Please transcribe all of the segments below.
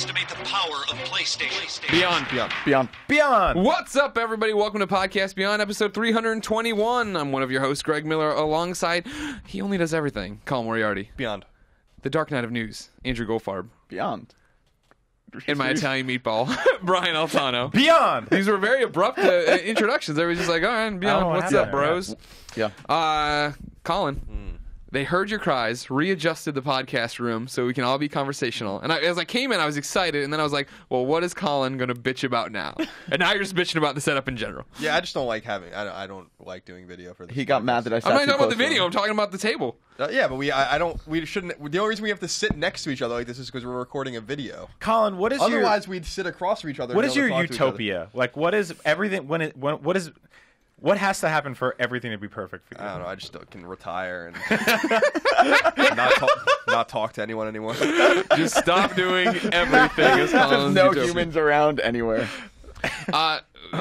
underestimate the power of PlayStation. Beyond. What's up, everybody? Welcome to Podcast Beyond, episode 321. I'm one of your hosts, Greg Miller, alongside, he only does everything, Colin Moriarty. Beyond. The Dark Knight of News, Andrew Goldfarb. Beyond. And my Italian meatball, Brian Altano. Beyond. These were very abrupt introductions. They were just like, all right, Beyond, what's up, bros? Yeah. Colin. They heard your cries, readjusted the podcast room so we can all be conversational. And as I came in, I was excited, and then I was like, well, what is Colin going to bitch about now? And now you're just bitching about the setup in general. Yeah, I just don't like I don't like doing video for this. He got mad that I sat I'm not too talking about the close to video. him. I'm talking about the table. Yeah, but we shouldn't. The only reason we have to sit next to each other like this is because we're recording a video. Colin, what is Otherwise, we'd sit across from each other. What and is be able your to talk to each other. utopia? Like, what is everything? What has to happen for everything to be perfect for you? I don't know. I just can retire and not talk to anyone anymore. Just stop doing everything. As Colin's No utopia. humans around anywhere.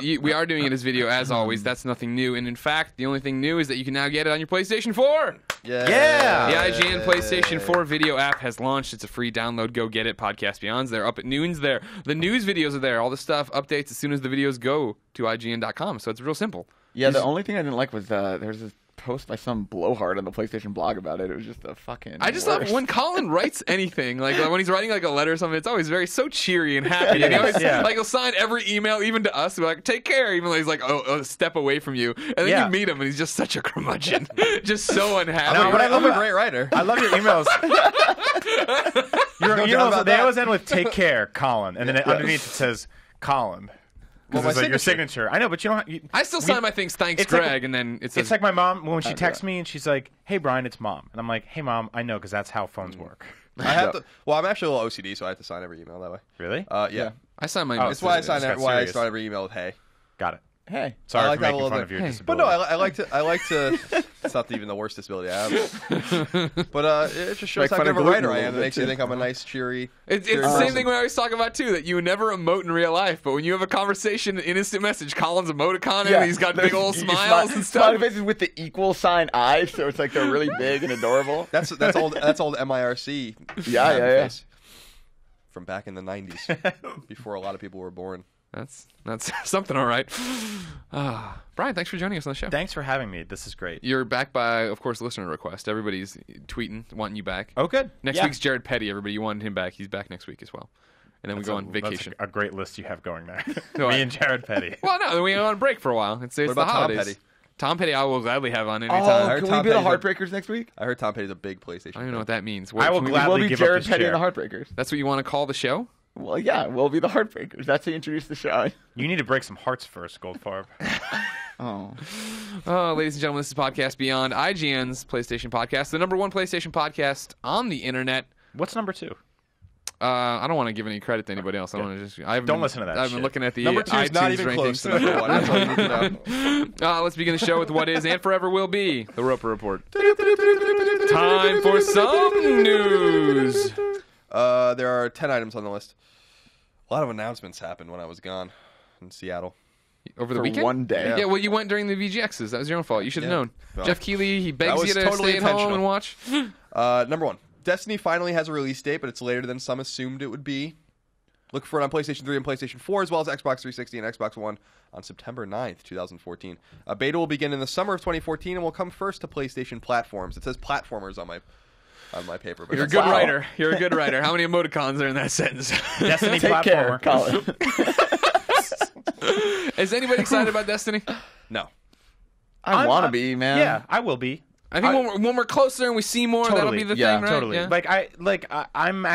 We are doing it as video, as always. That's nothing new. And in fact, the only thing new is that you can now get it on your PlayStation 4. Yeah. The IGN PlayStation 4 video app has launched. It's a free download. Go get it. Podcast Beyond's there. Up at noon's there. The news videos are there. All the stuff, updates as soon as the videos go to IGN.com. So it's real simple. Yeah, the only thing I didn't like was there's this post by some blowhard on the PlayStation blog about it. It was just a fucking I just love when Colin writes anything, like when he's writing like a letter or something, it's always so cheery and happy. And he always, like, he'll sign every email, even to us, like, take care, even though he's like a step away from you. And then you meet him and he's just such a curmudgeon. Just so unhappy. I'm a great writer. I love your emails. Your emails, they always end with "Take care, Colin," and then underneath it says "Colin." Well, It's like your signature. I know, but you don't. I still sign my things, thanks, it's Greg, like, and then it says. It's like my mom when she texts me and she's like, "Hey, Brian, it's Mom," and I'm like, "Hey, Mom, I know because that's how phones work." I have to. Well, I'm actually a little OCD, so I have to sign every email that way. Really? Yeah. I sign my. That's why I sign. got Why I serious. start every email with "Hey." Got it. Hey. Sorry I like for that a making little fun bit. of your Hey. disability. But no, I like to. It's not even the worst disability I have. But it just shows Make how fun good of of a writer gluten a I am. little It makes bit, you too. think I'm a nice, cheery. It's the same thing we always talk about too, that you never emote in real life, but when you have a conversation, an instant message, Colin's emoticon, and he's got big old smiles and stuff. Smiley faces with the equal sign eyes, so it's like they're really big and adorable. That's old MIRC. Yeah. face from back in the 90s, before a lot of people were born. That's something, all right. Brian, thanks for joining us on the show. Thanks for having me. This is great. You're back by, of course, listener request. Everybody's tweeting, wanting you back. Oh, good. Next week's Jared Petty. Everybody, you wanted him back. He's back next week as well. And then we go on vacation. That's a great list you have going there. No, Me and Jared Petty. Well, no, we go on break for a while. It's What the about Tom holidays. Petty? Tom Petty, I will gladly have on anytime. Oh, heard can Tom we be the Petty's Heartbreakers next week? I heard Tom Petty's a big PlayStation. I don't even know what that means. I will Can we- gladly We'll be give up Jared this Petty chair. and the Heartbreakers. That's what you want to call the show? Well, yeah, we'll be the Heartbreakers. That's how you introduce the show. You need to break some hearts first, Goldfarb. Oh. Oh, ladies and gentlemen, this is Podcast Beyond, IGN's PlayStation podcast, the #1 PlayStation podcast on the internet. What's number 2? I don't want to give any credit to anybody else. I want to just. Don't listen to that I've been shit. looking at the Number 2 is iTunes not even rankings. close to number 1. That's all you need to know. Let's begin the show with what is and forever will be the Roper Report. Time for some news. There are 10 items on the list. A lot of announcements happened when I was gone in Seattle. Over the For weekend? one day. Yeah, well, you went during the VGXs. That was your own fault. You should have known. Well, Jeff Keighley, he that begs was you to totally stay at home intentional. and watch. Number 1. Destiny finally has a release date, but it's later than some assumed it would be. Look for it on PlayStation 3 and PlayStation 4, as well as Xbox 360 and Xbox One on September 9th, 2014. Beta will begin in the summer of 2014 and will come first to PlayStation platforms. It says platformers on my paper. But You're a that's- good writer. You're a good writer. How many emoticons are in that sentence? Destiny Take care, platformer. Colin. Is anybody excited about Destiny? No. I want to be, man. Yeah, I will be. I think when we're closer and we see more, that'll Totally. be the Yeah, thing, right? Totally. Yeah. I'm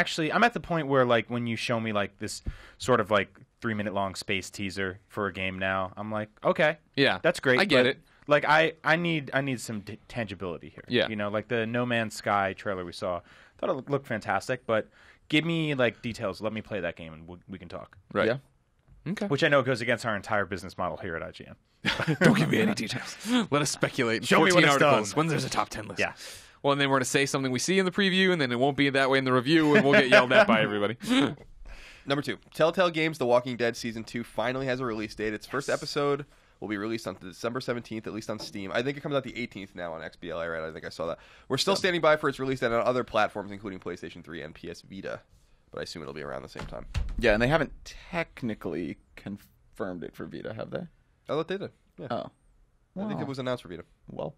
at the point where like when you show me like this sort of like 3-minute long space teaser for a game now, I'm like, okay, Yeah. that's great. I get but, it. Like I need some tangibility here. Yeah. You know, like the No Man's Sky trailer we saw, thought it looked fantastic, but give me like details. Let me play that game and we can talk. Right. Yeah. Okay. Which I know goes against our entire business model here at IGN. Don't give me any details. Let us speculate. Show me 14 when it's articles. done. When there's a top 10 list. Yeah. Well, and then we're going to say something we see in the preview, and then it won't be that way in the review, and we'll get yelled at by everybody. Number 2. Telltale Games The Walking Dead Season 2 finally has a release date. Its first episode will be released on December 17th, at least on Steam. I think it comes out the 18th now on XBLA, right? I think I saw that. We're still standing by for its release on other platforms, including PlayStation 3 and PS Vita. but I assume it'll be around the same time. Yeah, and they haven't technically confirmed it for Vita, have they? I thought they did. Yeah. Oh. I think it was announced for Vita. Well,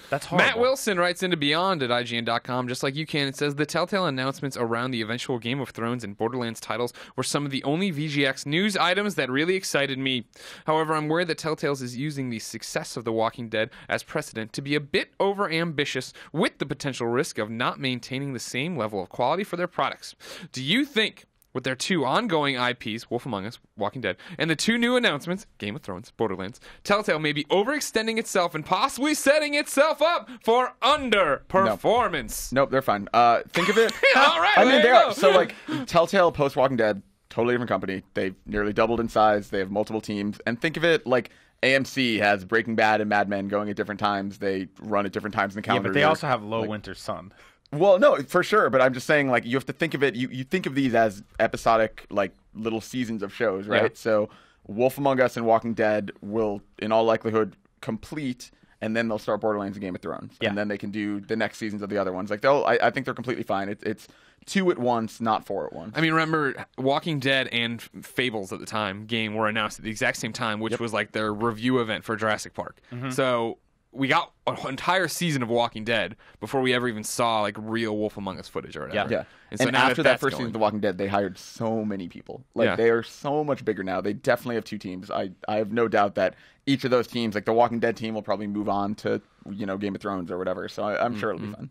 That's horrible. Matt Wilson writes into Beyond at IGN.com, just like you can. It says, the Telltale announcements around the eventual Game of Thrones and Borderlands titles were some of the only VGX news items that really excited me. However, I'm worried that Telltale's is using the success of The Walking Dead as precedent to be a bit over-ambitious with the potential risk of not maintaining the same level of quality for their products. Do you think, with their 2 ongoing IPs, Wolf Among Us, Walking Dead, and the 2 new announcements, Game of Thrones, Borderlands, Telltale may be overextending itself and possibly setting itself up for underperformance? nope, they're fine. Think of it. All right, I mean, there they you are. go. So, like, Telltale post Walking Dead, totally different company. They've nearly doubled in size. They have multiple teams. And think of it like AMC has Breaking Bad and Mad Men going at different times. They run at different times in the Yeah, calendar but they year. also have Low Winter Sun. Well, no, for sure, but I'm just saying, like, you have to think of it. You think of these as episodic, like, little seasons of shows, right? Yeah. So, Wolf Among Us and Walking Dead will, in all likelihood, complete, and then they'll start Borderlands and Game of Thrones, Yeah. and then they can do the next seasons of the other ones. Like, I think they're completely fine. It's 2 at once, not 4 at once. I mean, remember, Walking Dead and Fables at the time game were announced at the exact same time, which was like their review event for Jurassic Park. So we got an entire season of Walking Dead before we ever even saw like real Wolf Among Us footage or whatever. Yeah. And so And now after that that's first season going- of The Walking Dead, they hired so many people. Like, Yeah. they are so much bigger now. They definitely have 2 teams. I have no doubt that each of those teams, like the Walking Dead team, will probably move on to, Game of Thrones or whatever. So I'm sure it'll be fun.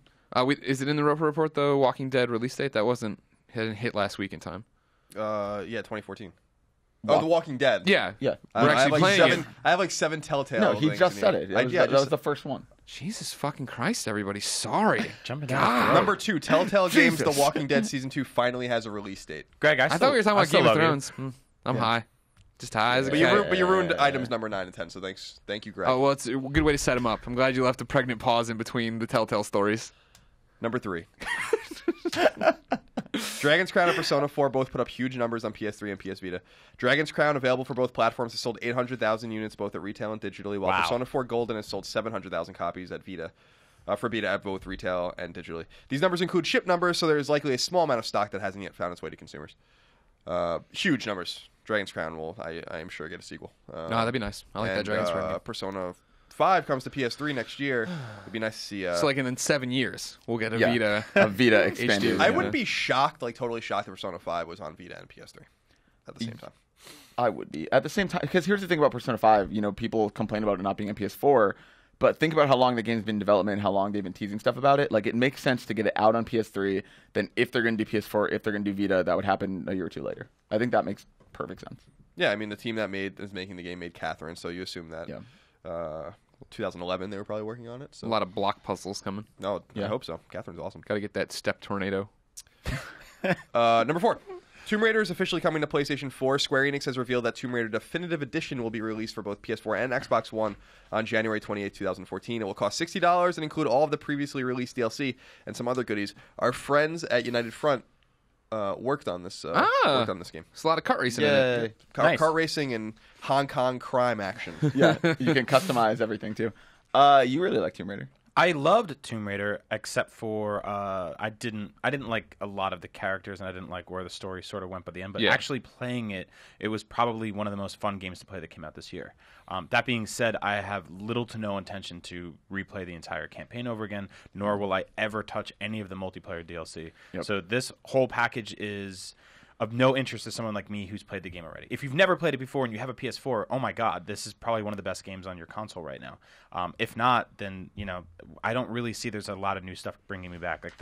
is it in the Roper Report, though, Walking Dead release date? That hadn't hit last week in time. Yeah, 2014. Oh, The Walking Dead. Yeah. Yeah. We're I have actually like playing 7. it. I have like 7 Telltale. No, he things just in said here. it. That Yeah, was the first one. Jesus fucking Christ, everybody. Sorry. Jumping down. Number 2, Telltale Games. The Jesus. Walking Dead Season 2 finally has a release date. Greg, I thought we were talking I about still Game of love you. Thrones. I'm high. Just high as a But cat. you ruined items number 9 and 10. So thank you, Greg. Oh, well, it's a good way to set him up. I'm glad you left a pregnant pause in between the Telltale stories. Number 3. Dragon's Crown and Persona 4 both put up huge numbers on PS3 and PS Vita. Dragon's Crown, available for both platforms, has sold 800,000 units both at retail and digitally, while Wow. Persona 4 Golden has sold 700,000 copies at Vita. For Vita at both retail and digitally. These numbers include ship numbers, so there is likely a small amount of stock that hasn't yet found its way to consumers. Huge numbers. Dragon's Crown will, I am sure, get a sequel. No, that'd be nice. I like that Dragon's Crown game. Persona 5 comes to PS3 next year. It'd be nice to see. So, like, in 7 years, we'll get a Yeah. Vita. A Vita expanded. HD. I yeah. wouldn't be shocked, like totally shocked, if Persona 5 was on Vita and PS3 at the same time. I would be. At the same time, because here's the thing about Persona 5, people complain about it not being on PS4, but think about how long the game's been in development and how long they've been teasing stuff about it. Like, it makes sense to get it out on PS3, then if they're going to do PS4, if they're going to do Vita, that would happen a year or 2 later. I think that makes perfect sense. Yeah, I mean, the team that is making the game made Catherine, so you assume that 2011 they were probably working on it. So. A lot of block puzzles coming. No, Yeah. I hope so. Catherine's awesome. Got to get that step tornado. Number 4. Tomb Raider is officially coming to PlayStation 4. Square Enix has revealed that Tomb Raider Definitive Edition will be released for both PS4 and Xbox One on January 28, 2014. It will cost $60 and include all of the previously released DLC and some other goodies. Our friends at United Front worked on this game. There's a lot of kart racing in it. Nice. Kart racing and Hong Kong crime action. Yeah, you can customize everything, too. You really like Tomb Raider. I loved Tomb Raider, except for I didn't like a lot of the characters, and I didn't like where the story sort of went by the end. But Yeah. actually playing it, it was probably one of the most fun games to play that came out this year. That being said, I have little to no intention to replay the entire campaign over again, nor will I ever touch any of the multiplayer DLC. Yep. So this whole package is of no interest to someone like me who's played the game already. If you've never played it before and you have a PS4, oh my god, this is probably one of the best games on your console right now. If not, then I don't really see there's a lot of new stuff bringing me back. Like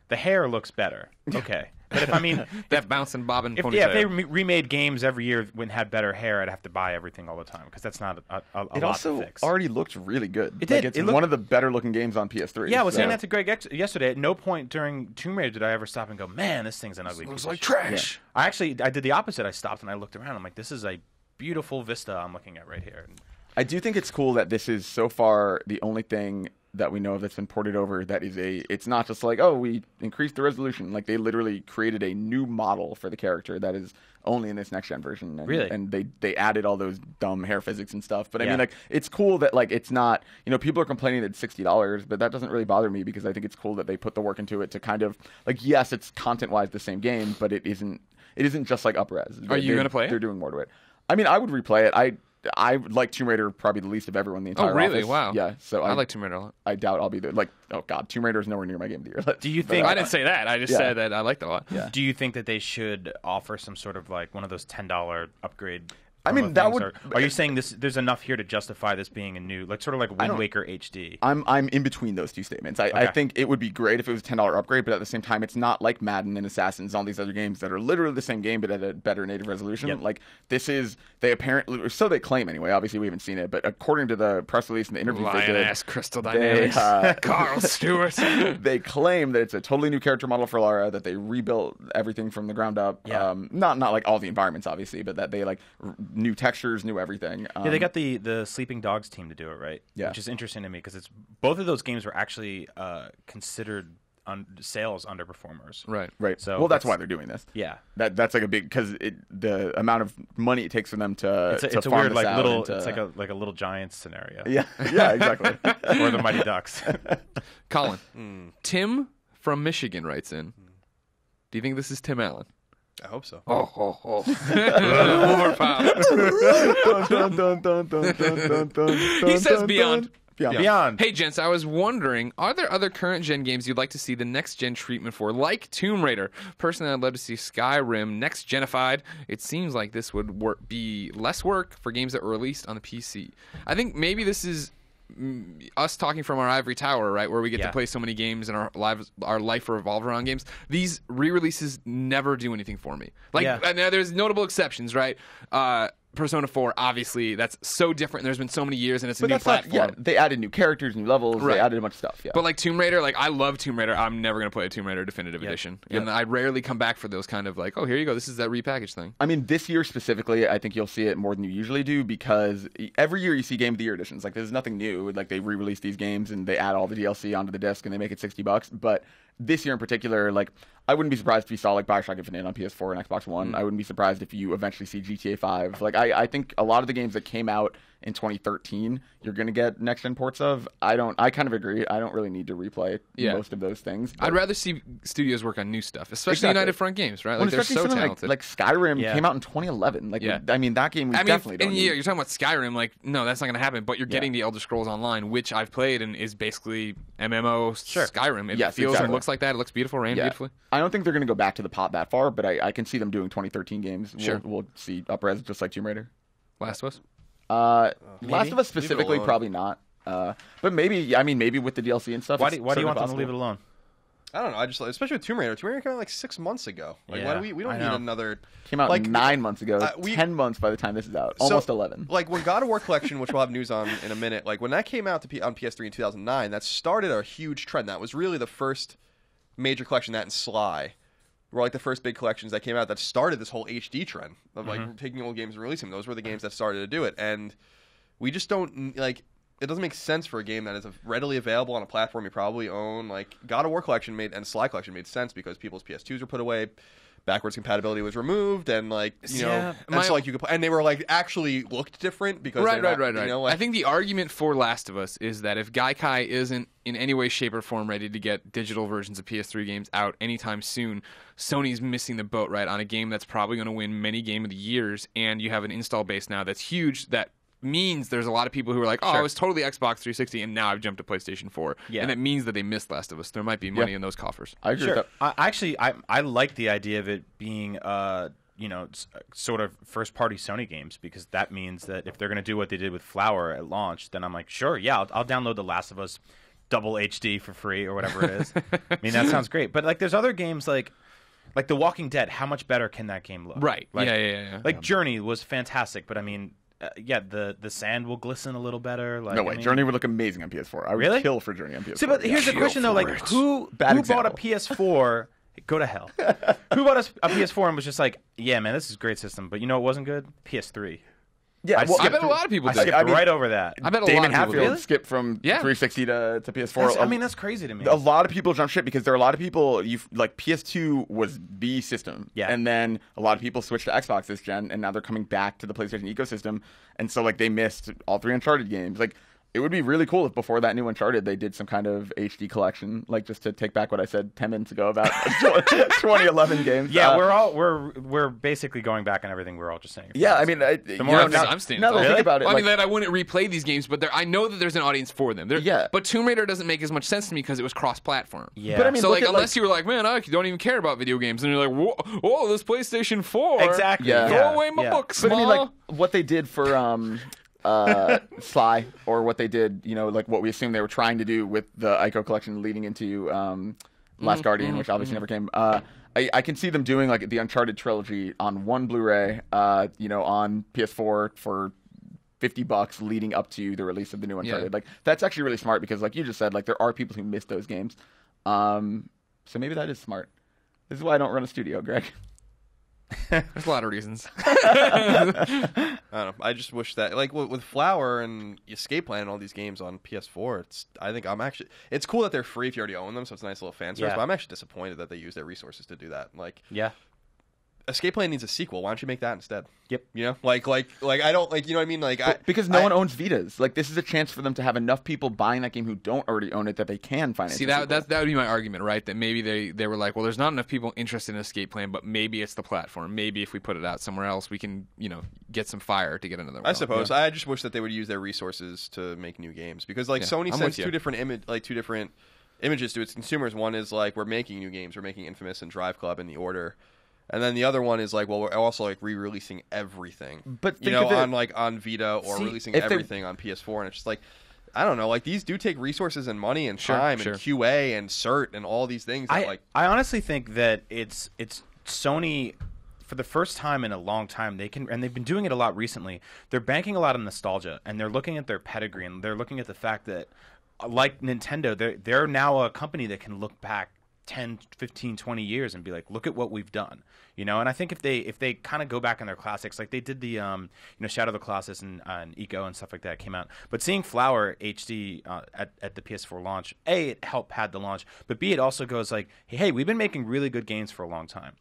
the hair looks better, okay, but if That bouncing bobbing if ponytail. they remade games every year when had better hair, I'd have to buy everything all the time because that's not a It lot also to fix. already looked really good. It did. It's It looked- one of the better looking games on PS3. Yeah, I was so- saying that to Greg yesterday. At no point during Tomb Raider did I ever stop and go, "Man, this thing's an ugly piece looks of like shit." trash. I did the opposite. I stopped and I looked around. I'm like, "This is a beautiful vista I'm looking at right here." I do think it's cool that this is so far the only thing that we know of that's been ported over that is it's not just like, oh, we increased the resolution. Like, they literally created a new model for the character that is only in this next-gen version. And, Really? And they added all those dumb hair physics and stuff. But I mean, like, it's cool that, like, it's not, people are complaining that it's $60, but that doesn't really bother me because I think it's cool that they put the work into it to kind of, like, yes, it's content-wise the same game, but it isn't just like up-res. Are you going to play it? They're doing more to it. I mean, I would replay it. I like Tomb Raider probably the least of everyone in the entire Oh, really? office. Wow. Yeah, so I like Tomb Raider a lot. I doubt I'll be there. Like, oh god, Tomb Raider is nowhere near my game of the year. Do you think? I didn't say that. I just said that I liked it a lot. Yeah. Do you think that they should offer some sort of like one of those $10 upgrade? I mean, that would. Are you saying there's enough here to justify this being a new, like sort of like Wind Waker HD? I'm in between those two statements. I think it would be great if it was a $10 upgrade, but at the same time, it's not like Madden and Assassins and all these other games that are literally the same game but at a better native resolution. Yep. Like, this is, they apparently, so they claim anyway. Obviously, we haven't seen it, but according to the press release and the interviews they did, Lion-ass Crystal Dynamics. Carl Stewart. They claim that it's a totally new character model for Lara, that they rebuilt everything from the ground up. Yeah. Not like all the environments, obviously, but that they like new textures, new everything. Yeah, they got the Sleeping Dogs team to do it, right? Yeah. Which is interesting to me because it's both of those games were actually considered sales underperformers. Right. So well, that's why they're doing this. Yeah. That's like a big, because the amount of money it takes for them to It's a farm weird this like out little. into- It's like a Little Giants scenario. yeah exactly. Or the Mighty Ducks. Colin. Tim from Michigan writes in. Do you think this is Tim Allen? I hope so. Oh. He says beyond. Beyond. Hey, gents, I was wondering, are there other current-gen games you'd like to see the next-gen treatment for, like Tomb Raider? Personally, I'd love to see Skyrim next-genified. It seems like this would be less work for games that were released on the PC. I think maybe this is us talking from our ivory tower, right, where we get to play so many games and our life revolve around games. These re-releases never do anything for me. Like, now there's notable exceptions, right? Persona 4, obviously, that's so different. There's been so many years, and it's a new platform. They added new characters, new levels. Right. They added a bunch of stuff. Yeah. But like Tomb Raider, like I love Tomb Raider. I'm never gonna play a Tomb Raider Definitive Edition, and I rarely come back for those kind of like, oh, here you go, this is that repackaged thing. I mean, this year specifically, I think you'll see it more than you usually do because every year you see Game of the Year editions. Like, there's nothing new. Like, they re-release these games and they add all the DLC onto the disc and they make it $60. But this year in particular, like, I wouldn't be surprised if you saw like Bioshock Infinite on PS4 and Xbox One. I wouldn't be surprised if you eventually see GTA 5. Like, I think a lot of the games that came out in 2013, you're going to get next-gen ports of. I kind of agree. I don't really need to replay most of those things. I'd rather see studios work on new stuff, especially United Front Games, right? Like, they're so talented. Like Skyrim came out in 2011. Like, I mean, that game we definitely don't need. You're talking about Skyrim. Like, no, that's not going to happen. But you're getting the Elder Scrolls Online, which I've played and is basically MMO Skyrim. It feels and looks like that. It looks beautiful, ran beautifully. I don't think they're going to go back to the pot that far, but I can see them doing 2013 games. We'll see up-res just like Tomb Raider. Last of Us? Last of Us specifically, probably not. But maybe with the DLC and stuff. Why do you want them to leave it alone? I don't know. I just, especially with Tomb Raider. Tomb Raider came out like 6 months ago. Like, why do we don't need another. Came out like 9 months ago. 10 months by the time this is out. Almost 11. Like, when God of War Collection, which we'll have news on in a minute, like when that came out on PS3 in 2009, that started a huge trend. That was really the first major collection. That and Sly were like the first big collections that came out that started this whole HD trend of like taking old games and releasing them. Those were the games that started to do it, and we just don't like. It doesn't make sense for a game that is readily available on a platform you probably own. Like, God of War Collection and Sly Collection made sense because people's PS2s were put away, backwards compatibility was removed, and like so like you could play, and they were like actually looked different because right. You know, like, I think the argument for Last of Us is that if Gaikai isn't in any way, shape, or form ready to get digital versions of PS3 games out anytime soon, Sony's missing the boat, right, on a game that's probably going to win many Game of the Years, and you have an install base now that's huge that means there's a lot of people who are like, I was totally Xbox 360 and now I've jumped to PlayStation 4. Yeah. And that means that they missed Last of Us. There might be money in those coffers. I agree with that. I like the idea of it being sort of first-party Sony games, because that means that if they're going to do what they did with Flower at launch, then I'm like, sure, I'll download The Last of Us double HD for free or whatever it is. I mean, that sounds great. But like, there's other games like The Walking Dead. How much better can that game look? Right. Like, yeah. Like Journey was fantastic, but I mean, the sand will glisten a a little. Like, no way, Journey would look amazing on PS4. I would kill for Journey on PS4. See, but here's the question though: like, who bought a PS4? Go to hell. Who bought a PS4 and was just like, yeah, man, this is a great system, but you know what wasn't good? PS3. Yeah, well, I bet a lot of people I did. skipped right over that. I bet a Damon lot of people Hatfield did. skipped from 360 to PS4. I mean, that's crazy to me. A lot of people jump ship because there are a lot of people. Like PS2 was the system, and then a lot of people switched to Xbox this gen, and now they're coming back to the PlayStation ecosystem, and so like they missed all 3 Uncharted games. Like it would be really cool if before that new Uncharted they did some kind of HD collection, like just to take back what I said 10 minutes ago about 2011 games. Yeah, we're basically going back on everything we're all just saying. Yeah, I mean, I'm standing. Now that I think about it, well, I mean like, that I wouldn't replay these games, but I know that there's an audience for them. But Tomb Raider doesn't make as much sense to me because it was cross-platform. Yeah, but I mean, so like unless you were like, man, I don't even care about video games, and you're like, whoa, this PlayStation 4, exactly. Yeah. throw away my books. But I mean, like what they did for Sly, or what they did, like what we assume they were trying to do with the Ico collection leading into Last Guardian, which obviously never came. I can see them doing like the Uncharted trilogy on one Blu-ray, on PS4 for $50 leading up to the release of the new Uncharted. Like that's actually really smart because, like you just said, like there are people who miss those games. So maybe that is smart. This is why I don't run a studio, Greg. There's a lot of reasons. I don't know. I just wish that, like, with Flower and Escape Plan and all these games on PS4, it's cool that they're free if you already own them, so it's a nice little fan service. But I'm actually disappointed that they use their resources to do that. Like, Escape Plan needs a sequel. Why don't you make that instead? Yep. Like I don't like. You know what I mean? Like, because no one owns Vitas. Like, this is a chance for them to have enough people buying that game who don't already own it that they can finance. See, that would be my argument, right? That maybe they were like, well, there's not enough people interested in Escape Plan, but maybe it's the platform. Maybe if we put it out somewhere else, we can get some fire to get another one. I suppose. I just wish that they would use their resources to make new games because, like, Sony sends two different images to its consumers. One is like, we're making new games. We're making Infamous and Drive Club in the order. And then the other one is like, well, we're also like re-releasing everything, but on Vita or releasing everything on PS4, and it's just like, I don't know, like these do take resources and money and time and QA and cert and all these things. I honestly think that it's Sony. For the first time in a long time, and they've been doing it a lot recently. They're banking a lot on nostalgia, and they're looking at their pedigree, and they're looking at the fact that, like Nintendo, they're now a company that can look back 10, 15, 20 years and be like, look at what we've done, and I think if they kind of go back on their classics, like they did the Shadow of the Colossus and Eco and stuff like that came out, but seeing Flower HD at the PS4 launch, A, it helped pad the launch, but B, it also goes like, hey, we've been making really good games for a long time.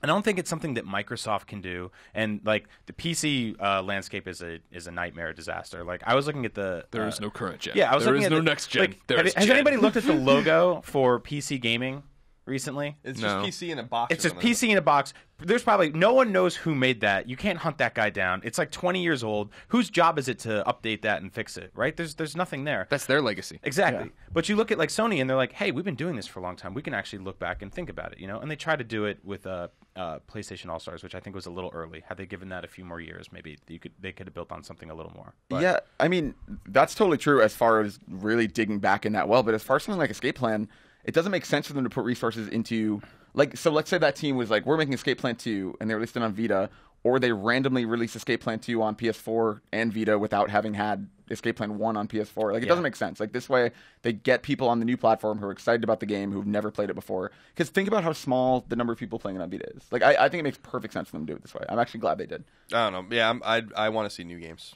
I don't think it's something that Microsoft can do, and like the PC landscape is a nightmare, disaster. Like I was looking at there is no current gen. Yeah, I was looking at no next gen. Like, has anybody looked at the logo for PC gaming recently? It's just PC in a box. It's just PC in a box. There's probably no one knows who made that. You can't hunt that guy down. It's like 20 years old. Whose job is it to update that and fix it? Right? There's nothing there. That's their legacy. Exactly. Yeah. But you look at like Sony and they're like, hey, we've been doing this for a long time. We can actually look back and think about it, And they try to do it with PlayStation All Stars, which I think was a little early. Had they given that a few more years, maybe they could have built on something a little more. But, yeah, I mean that's totally true as far as really digging back in that well. But as far as something like Escape Plan, it doesn't make sense for them to put resources into. Like, so let's say that team was like, we're making Escape Plan 2, and they released it on Vita, or they randomly released Escape Plan 2 on PS4 and Vita without having had Escape Plan 1 on PS4. Like, it doesn't make sense. Like, this way, they get people on the new platform who are excited about the game, who've never played it before. Because think about how small the number of people playing it on Vita is. Like, I think it makes perfect sense for them to do it this way. I'm actually glad they did. I don't know. Yeah, I want to see new games.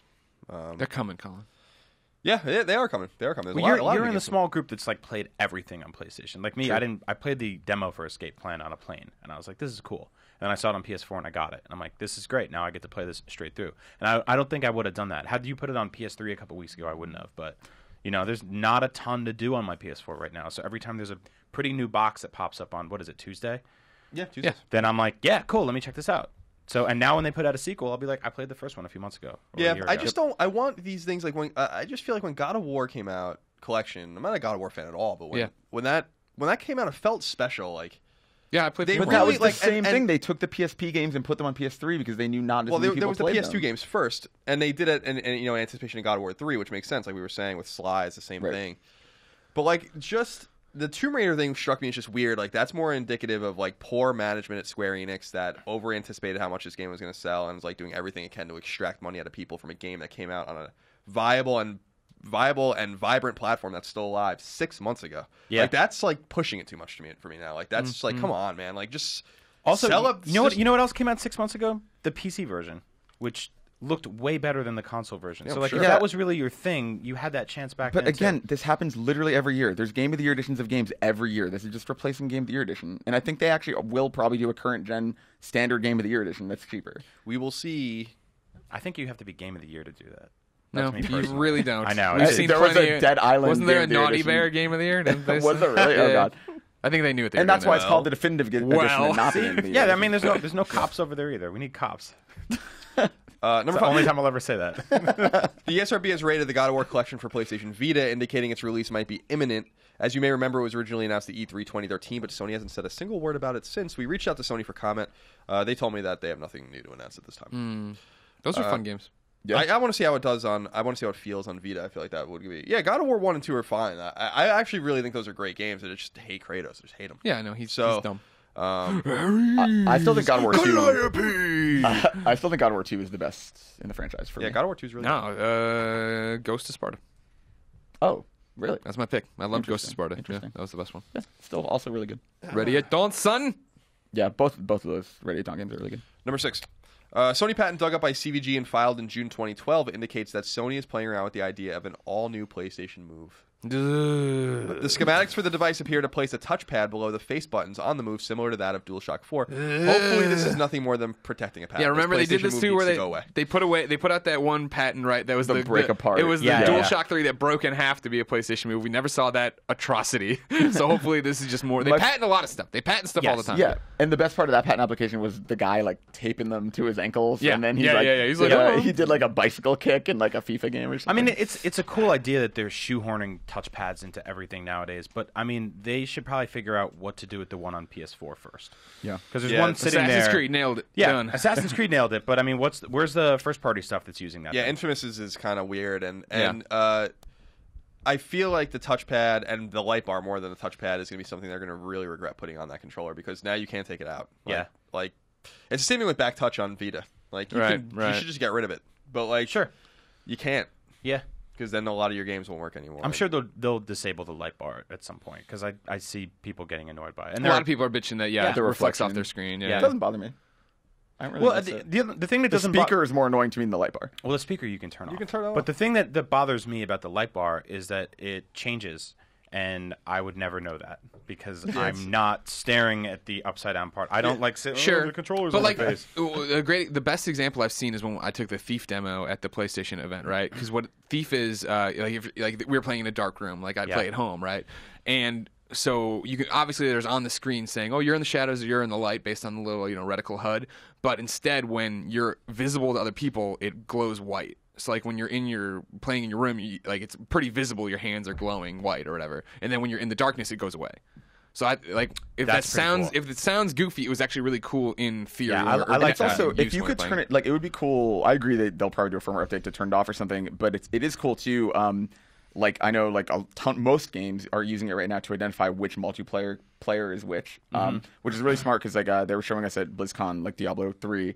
They're coming, Colin. Yeah, they are coming. They are coming. You're in the small group that's like played everything on PlayStation. Like me, I played the demo for Escape Plan on a plane, and I was like, this is cool. And then I saw it on PS4 and I got it, and I'm like, this is great. Now I get to play this straight through. And I don't think I would have done that. Had you put it on PS3 a couple weeks ago, I wouldn't have. But there's not a ton to do on my PS4 right now. So every time there's a pretty new box that pops up on Tuesday? Yeah, Tuesday. Yeah. Then I'm like, yeah, cool. Let me check this out. So, and now when they put out a sequel, I'll be like, I played the first one a few months ago. Yeah, I just don't. I want these things like when I just feel like when God of War came out, collection. I'm not a God of War fan at all, but when that came out, it felt special. Like, yeah, I played. But that was the same thing. They took the PSP games and put them on PS3 because they knew not as many people played them. There was the PS2 games first, and they did it in anticipation of God of War 3, which makes sense. Like we were saying with Sly, it's the same thing. But like just. The Tomb Raider thing struck me as just weird. Like that's more indicative of like poor management at Square Enix that over anticipated how much this game was going to sell and was like doing everything it can to extract money out of people from a game that came out on a viable and vibrant platform that's still alive 6 months ago. Yeah, like that's like pushing it too much for me now. Like that's just like, come on, man. Like just also sell up. You know what else came out 6 months ago? The PC version, which looked way better than the console version. Yeah, So like sure. if that was really your thing, you had that chance back then. But again, too. this happens literally every year. There's Game of the Year editions of games every year. This is just replacing Game of the Year edition. And I think they actually will probably do a current gen standard Game of the Year edition that's cheaper. We will see. I think you have to be Game of the Year to do that. No, That's me you personally. really don't. I know. We've Hey, seen there was plenty a of- Dead Island. Wasn't there a Game of the Year Naughty edition. Bear Game of the Year? Didn't they Was say- there really? Oh, Yeah. God. I think they knew what they were And that's doing. why it's called the definitive edition Well. and not the See? Game of the Year Yeah, I mean, edition. there's no cops over there either. We need cops. Number It's the 5. only time I'll ever say that. The ESRB has rated the God of War collection for PlayStation Vita, indicating its release might be imminent. As you may remember, it was originally announced at E3 2013, but Sony hasn't said a single word about it since. We reached out to Sony for comment. They told me that they have nothing new to announce at this time. Those are fun games. Yeah. I want to see how it does on. I want to see how it feels on Vita. I feel like that would be. Yeah, God of War 1 and 2 are fine. I actually really think those are great games. I just hate Kratos. I just hate him. Yeah, I know. He's So- dumb. I still think God of War 2. I still think God of War 2 is the best in the franchise for Yeah, me. God of War 2 is really. No, Ghost of Sparta. Oh, really? That's my pick. I loved Ghost of Interesting. Sparta. Yeah, Interesting. that was the best one. Yeah, still also really good. Ready at dawn, son. Yeah, both of those Ready at Dawn games are really good. Number 6. Sony patent dug up by CVG and filed in June 2012 indicates that Sony is playing around with the idea of an all-new PlayStation Move. The schematics for the device appear to place a touchpad below the face buttons on the Move, similar to that of DualShock 4. Hopefully, this is nothing more than protecting a patent. Yeah, remember they did PlayStation this Move too, needs where to go away. they put out that one patent, right? That was The break apart. It was the Yeah, DualShock 3 that broke in half to be a PlayStation Move. We never saw that atrocity. So hopefully this is just more. They My- patent a lot of stuff. They patent stuff all the Yes. time. Yeah, and the best part of that patent application was the guy like taping them to his ankles, Yeah. and then he's Yeah, like, yeah, yeah. He's did like, a- "Oh." he did like a bicycle kick in like a FIFA game or I something. mean, it's a cool idea that they're shoehorning touchpads into everything nowadays, but I mean, they should probably figure out what to do with the one on PS4 first. yeah. Because there's Yeah, one sitting Assassin's there. Creed nailed it. Yeah, Done. Assassin's Creed nailed it, but I mean, where's the first party stuff that's using that? Yeah, thing? Infamous is kind of weird, and I feel like the touchpad and the light bar more than the touchpad is going to be something they're going to really regret putting on that controller because now you can't take it out. Like it's the same thing with back touch on Vita. Like you Right. should just get rid of it, but like Sure. you can't Yeah. because then a lot of your games won't work anymore. I'm sure they'll disable the light bar at some point because I see people getting annoyed by it. And A lot of people are bitching that the it reflects off reflection. their screen. It Yeah. doesn't bother me. I don't really Well, miss it. the thing that The doesn't speaker is more annoying to me than the light bar. well, the speaker you can turn off. can turn it off. But the thing that bothers me about the light bar is that it changes, and I would never know that because I'm not staring at the upside down part. I don't like sitting. Sure, the controller's but on like my face. the best example I've seen is when I took the Thief demo at the PlayStation event, right? Because what Thief is, like we were playing in a dark room, like I'd play at home, right? And so you can obviously there's on the screen saying, "Oh, you're in the shadows or you're in the light," based on the little reticle HUD. But instead, when you're visible to other people, it glows white. So like when you're playing in your room, it's pretty visible. Your hands are glowing white or whatever. And then when you're in the darkness, it goes away. So if That's that pretty sounds cool. if it sounds goofy, it was actually really cool in theory. Yeah, I like It's that. also, if use you when could playing turn it, like, it would be cool. I agree that they'll probably do a firmware update to turn it off or something, but it is cool too. Like, I know, like, most games are using it right now to identify which multiplayer player is which, which is really smart because, like, they were showing us at BlizzCon, like, Diablo 3.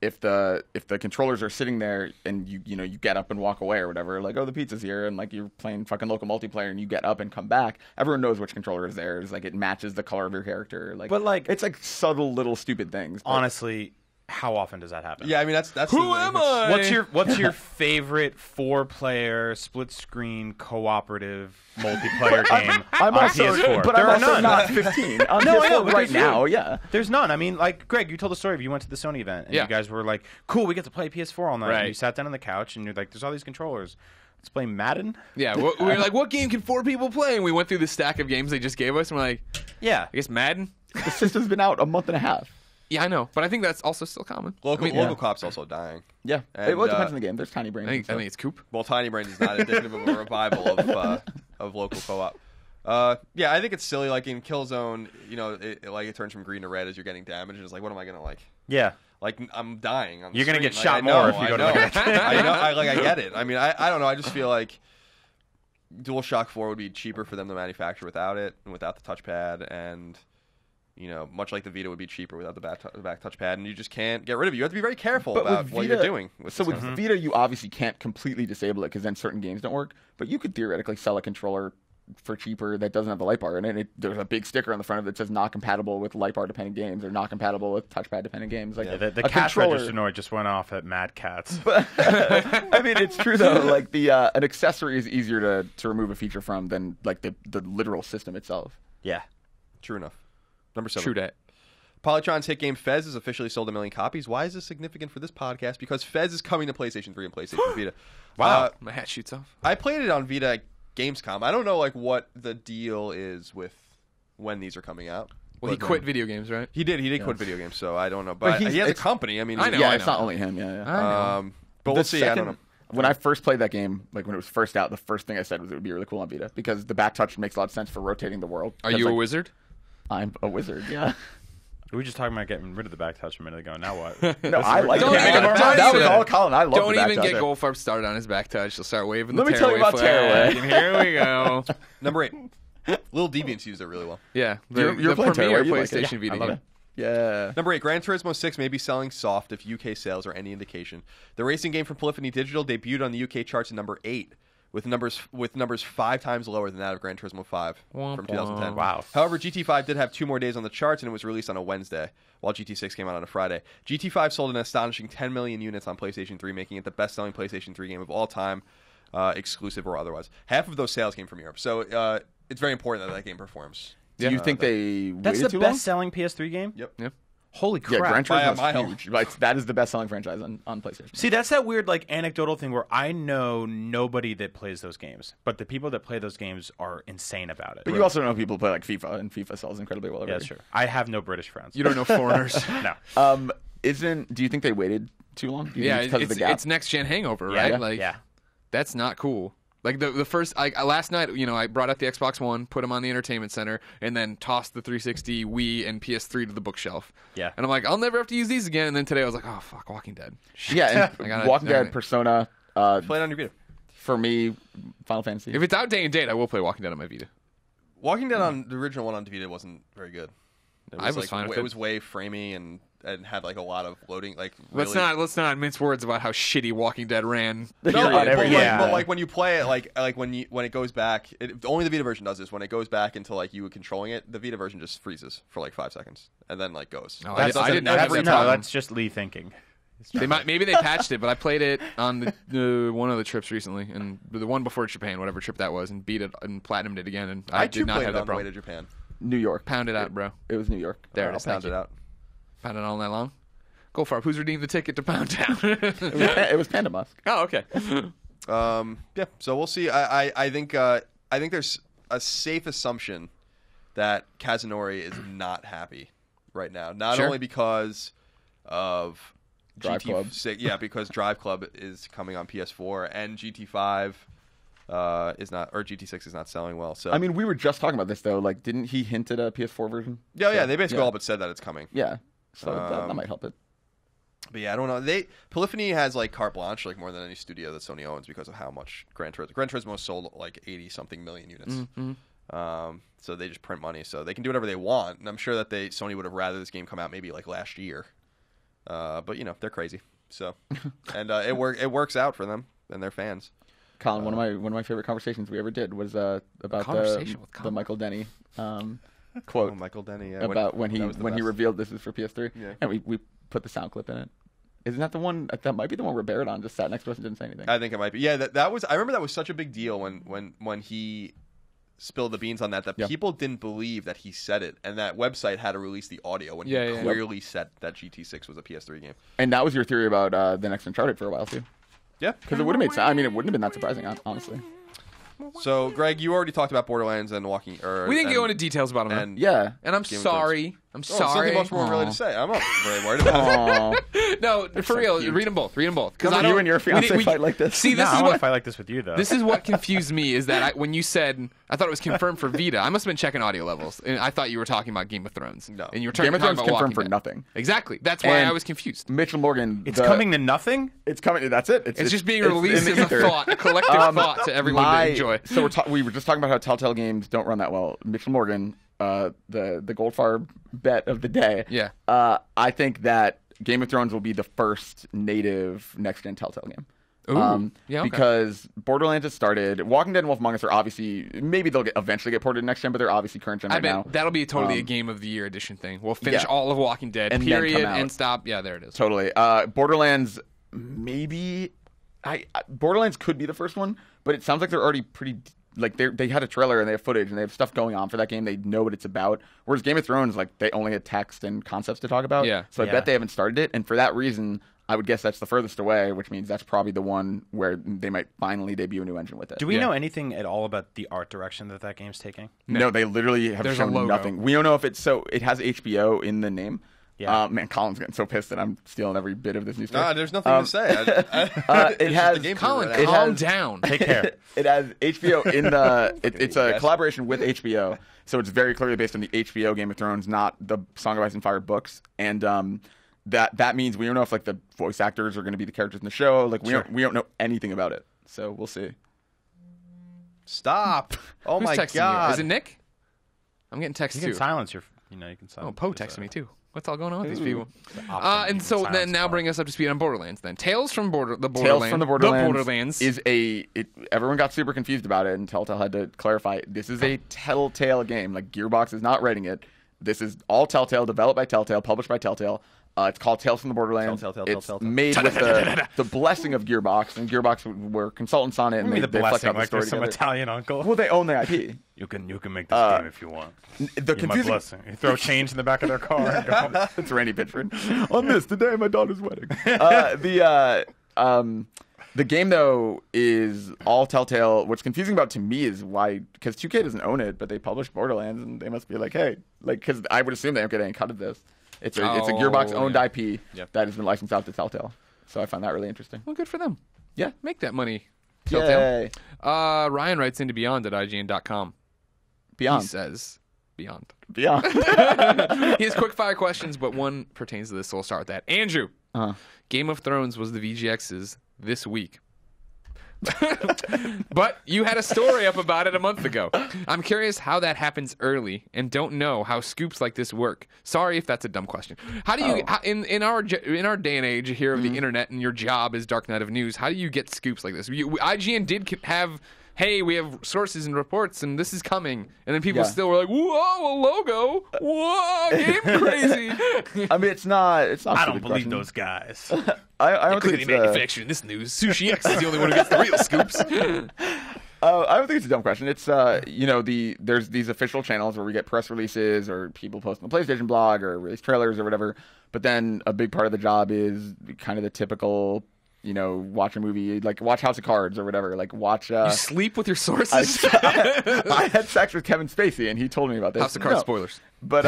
If the controllers are sitting there and you get up and walk away or whatever, like, oh, the pizza's here, and, like, you're playing fucking local multiplayer and you get up and come back, everyone knows which controller is theirs. Like, it matches the color of your character. Like, But, like- it's, like, subtle little stupid things. but- Honestly, how often does that happen? Yeah, I mean that's Who the thing. am I? What's your favorite 4-player split screen cooperative multiplayer game I'm on also, PS4? but There I'm are also none. not 15 on No, PS4 I know, but right there's now. none. Yeah, There's none. I mean, like, Greg, you told the story of you went to the Sony event and Yeah. you guys were like, cool, we get to play PS4 all night. Right. And you sat down on the couch and you're like, there's all these controllers. Let's play Madden? Yeah, we were like, what game can 4 people play? And we went through the stack of games they just gave us, and we're like, Yeah. I guess Madden? the system's been out a month and a half. Yeah, I know, but I think that's also still common. Local cop's also dying. Yeah, And, it depends on the game. There's tiny brains. I and think stuff. it's Coop. Well, Tiny Brains is not indicative of a revival of local co-op. Yeah, I think it's silly. Like in Killzone, it turns from green to red as you're getting damaged. And it's like, what am I gonna like? Yeah. Like I'm dying. On the You're gonna screen. get Like, shot I know, more if you go to I know. look at I know. I get it. I mean, I don't know. I just feel like DualShock 4 would be cheaper for them to manufacture without it and without the touchpad, and much like the Vita would be cheaper without the back touchpad, and you just can't get rid of it. You have to be very careful But about with what Vita, you're doing. With this Vita, you obviously can't completely disable it because then certain games don't work. But you could theoretically sell a controller for cheaper that doesn't have the light bar in it. There's a big sticker on the front of it that says not compatible with light bar dependent games or not compatible with touchpad dependent games. Like the cash register noise just went off at Mad Cats. I mean, it's true though. Like an accessory is easier to remove a feature from than like the literal system itself. Yeah, True enough. Number 7. True that. Polytron's hit game Fez has officially sold 1 million copies. Why is this significant for this podcast? Because Fez is coming to PlayStation 3 and PlayStation Vita. Wow, my hat shoots off. I played it on Vita at Gamescom. I don't know like what the deal is with when these are coming out. Well, he quit video games, right? He did quit video games, so I don't know. But he has a company. I mean, I know. Yeah, it's not only him. Yeah. but we'll see. I don't know. When I first played that game, like when it was first out, the first thing I said was it would be really cool on Vita because the back touch makes a lot of sense for rotating the world. Are you a wizard? I'm a wizard. Yeah. We were just talking about getting rid of the back touch a minute ago. Now what? No, I like Don't it. even- That was all Colin. I love Don't the back even touch. get Goldfarb started on his back touch. He'll start waving Let the me tell you tearaway about flag. tearaway. And here we go. Number 8. Little Deviants used it really well. Yeah, You're the playing premier Tearaway, you like it. PlayStation Vita I love game. it. Yeah. Number 8, Gran Turismo 6 may be selling soft if UK sales are any indication. The racing game from Polyphony Digital debuted on the UK charts at number 8, with numbers 5 times lower than that of Gran Turismo 5 from 2010. Wow. However, GT5 did have 2 more days on the charts, and it was released on a Wednesday, while GT6 came out on a Friday. GT5 sold an astonishing 10 million units on PlayStation 3, making it the best-selling PlayStation 3 game of all time, exclusive or otherwise. Half of those sales came from Europe, so it's very important that game performs. Do you think they That's waited the too long? best-selling PS3 game? Yep. Holy Yeah, crap. Gran By a Turismo mile. is huge. Like, that is the best-selling franchise on PlayStation. See, that's that weird, like, anecdotal thing where I know nobody that plays those games, but the people that play those games are insane about it. But you also know people who play like FIFA, and FIFA sells incredibly well. Yeah, that's true. I have no British friends. You don't know foreigners. No. Do you think they waited too long? Do you Yeah, think it's 'cause of the gap? it's next gen hangover, Yeah, right? Like, yeah. that's not cool. Like the first, last night, I brought out the Xbox One, put them on the entertainment center, and then tossed the 360, Wii, and PS3 to the bookshelf. Yeah. And I'm like, I'll never have to use these again. And then today I was like, oh fuck, Walking Dead. Yeah, I and gotta- Walking Dead, alright. Persona. Play it on your Vita. For me, Final Fantasy. If it's out day and date, I will play Walking Dead on my Vita. Walking Dead on the original one on Vita wasn't very good. It I was fine with it it. was way framey and had like a lot of loading. Like Let's not mince words about how shitty Walking Dead ran. No, Period. but like when you play it, like when it goes back, only the Vita version does this. When it goes back into like you controlling it, the Vita version just freezes for like 5 seconds and then like goes. No, That's, I did not have that's, that no, problem. that's just Lee thinking. Maybe they patched it, but I played it on the one of the trips recently, and the one before Japan, whatever trip that was, and beat it and platinumed it again, and I too did not played have it that on the way problem. to Japan. New York. Pound it out, bro. It was New York. There it I'll is. Thank pound you. it out. Pound it all night long. Go for it. Who's redeemed the ticket to Pound Town? It was Panda Musk. Oh, okay. Yeah, so we'll see. I think there's a safe assumption that Kazunori is not happy right now. Not Sure. only because of Drive Club. because Drive Club is coming on PS4 and GT5 is not, or GT6 is not selling well. So I mean, we were just talking about this though. Like, didn't he hint at a PS4 version? yeah, they basically Yeah. all but said that it's coming. Yeah. So that might help it. But yeah, I don't know. Polyphony has like carte blanche, like more than any studio that Sony owns because of how much Gran Turismo sold like 80 something million units. So they just print money, so they can do whatever they want. And I'm sure that Sony would have rather this game come out maybe like last year. But they're crazy. So and it works out for them and their fans. Colin, one of my favorite conversations we ever did was about Conversation with the Colin. Michael Denny quote Michael Denny about when he best. revealed this is for PS3, Yeah. and we put the sound clip in it. Isn't that the one? That might be the one where Baradon just sat next to us and didn't say anything. I think it might be. Yeah, that was. I remember that was such a big deal when he spilled the beans on that Yeah. people didn't believe that he said it, and that website had to release the audio when he clearly said that GT6 was a PS3 game. And that was your theory about the next Uncharted for a while too, Yeah. because it would have made sense. I mean, it wouldn't have been that surprising, honestly. So, Greg, you already talked about Borderlands and We didn't go into details about them. and Yeah. And I'm Game of sorry. I'm there's sorry. nothing much more really to say. I'm not very worried about it. Aw. No, for real. cute. Read them both. Because you and your fiance fight like this. See, No, this I is want to what fight like this with you, though. this is what confused me is that when you said I thought it was confirmed for Vita, I must have been checking audio levels, and I thought you were talking about Game of Thrones. No. And you were Game of talking Thrones about confirmed Walking for Dead. nothing. Exactly. That's why And I was confused. Mitchell Morgan. it's coming to nothing? It's coming. That's it. It's just being it's released in the as a ether. thought, a collective thought to everyone to enjoy. So we were just talking about how Telltale Games don't run that well. Mitchell Morgan, the Goldfarb bet of the day. Yeah. I think that Game of Thrones will be the first native next-gen Telltale game. Ooh. Yeah, okay. Because Borderlands has started. Walking Dead and Wolf Among Us are obviously, maybe they'll eventually get ported next gen, but they're obviously current gen I right bet now. that'll be totally a Game of the Year edition thing. We'll finish Yeah. all of Walking Dead, And then period, come out. and stop. Yeah, there it is. Totally. Borderlands, maybe. Borderlands could be the first one, but it sounds like they're already pretty. Like they had a trailer and they have footage and they have stuff going on for that game. They know what it's about. Whereas Game of Thrones, like they only had text and concepts to talk about. Yeah. So I bet they haven't started it, and for that reason, I would guess that's the furthest away, which means that's probably the one where they might finally debut a new engine with it. Do we know anything at all about the art direction that game's taking? No, they literally have There's a shown logo. nothing. We don't know if it's it has HBO in the name. Yeah. Man, Colin's getting so pissed that I'm stealing every bit of this news story. Nah, there's nothing to say. It has Colin, It calm has- down. Take care. It has HBO in the. It's a Yes. collaboration with HBO, so it's very clearly based on the HBO Game of Thrones, not the Song of Ice and Fire books. And that means we don't know if like the voice actors are going to be the characters in the show. Like we don't know anything about it, so we'll see. Stop. Oh Who's my texting god. you? Is it Nick? I'm getting texts You can too. silence your. You can silence. Oh, Poe texted me too. What's all going on with these people? option. And You so can then silence now the bring us up to speed on Borderlands. Then Tales from the Borderlands. Tales from the Borderlands is everyone got super confused about it, and Telltale had to clarify. This is a Telltale game. Like Gearbox is not writing it. This is all Telltale, developed by Telltale, published by Telltale. It's called Tales from the Borderlands. It's made with the blessing of Gearbox, and Gearbox were consultants on it. And Give me the they fleshed blessing out the like story there's some together. Italian uncle. Well, they own the IP. You can make this game if you want. The You're my confusing. blessing. You throw change in the back of their car. And go. It's Randy Pitchford. On this today, my daughter's wedding. The game though is all Telltale. What's confusing about to me is why, because 2K doesn't own it, but they published Borderlands, and they must be like, hey, like, because I would assume they don't get any cut of this. It's a Gearbox owned IP that has been licensed out to Telltale. So I find that really interesting. Well, good for them. Yeah, Make that money. Yay. Telltale. Ryan writes into beyond at IGN.com. Beyond. He says beyond. Beyond. He has quick fire questions, but one pertains to this, so we'll start with that. Andrew, Game of Thrones was the VGX's this week. But you had a story up about it a month ago. I'm curious how that happens early and don't know how scoops like this work. Sorry if that's a dumb question. How do you in our day and age here of the internet and your job is Dark Knight of News, how do you get scoops like this? IGN did have, hey, we have sources and reports and this is coming, and then people still were like, whoa, a logo, whoa, game crazy. I mean, it's not. I don't believe those guys. I don't think Clearly it's manufacturing this news. Sushi X is the only one who gets the real scoops. I don't think it's a dumb question. It's there's these official channels where we get press releases or people post on the PlayStation blog or release trailers or whatever. But then a big part of the job is kind of the typical, watch a movie, like watch House of Cards or whatever. Like watch. You sleep with your sources. I had sex with Kevin Spacey, and he told me about this. House of Cards spoilers. But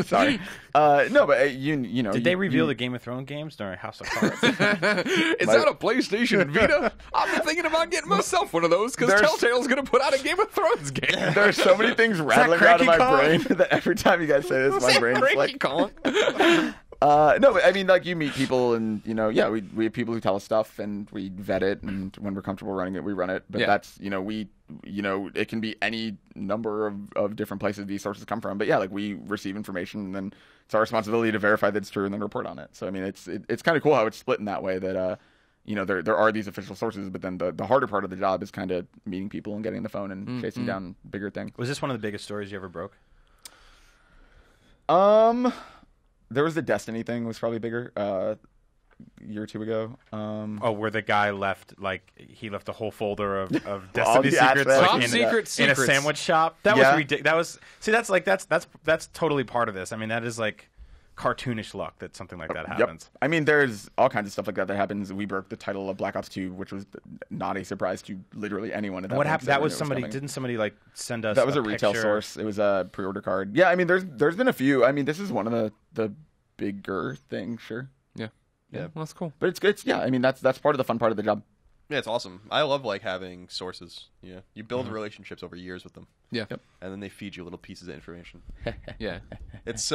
sorry, no, but Did they reveal the Game of Thrones games during House of Cards? Is that a PlayStation Vita? I've been thinking about getting myself one of those because Telltale's going to put out a Game of Thrones game. There's so many things rattling out of my Cranky brain that every time you guys say this, my brain's like. No, but I mean, like you meet people, and we have people who tell us stuff, and we vet it, and when we're comfortable running it, we run it. But that's it can be any number of different places these sources come from. But yeah, like we receive information, and then it's our responsibility to verify that it's true and then report on it. So I mean, it's kind of cool how it's split in that way. That there are these official sources, but then the harder part of the job is kind of meeting people and getting the phone and chasing down bigger things. Was this one of the biggest stories you ever broke? There was the Destiny thing was probably bigger a year or two ago. Where the guy left he left a whole folder of Destiny secrets Top in secrets. a sandwich shop. That was ridiculous. That's totally part of this. I mean, that is like cartoonish luck that something like that happens. I mean, there's all kinds of stuff like that happens. We broke the title of Black Ops 2, which was not a surprise to literally anyone. At that What point, happened? so That was it somebody. coming. Didn't somebody send us? That was a retail picture? source. It was a pre-order card. Yeah, I mean, there's been a few. I mean, this is one of the bigger things, sure. Yeah, well, that's cool. But it's good. Yeah, I mean, that's part of the fun part of the job. Yeah, it's awesome. I love having sources. Yeah, you build relationships over years with them. Yeah, and then they feed you little pieces of information. yeah. It's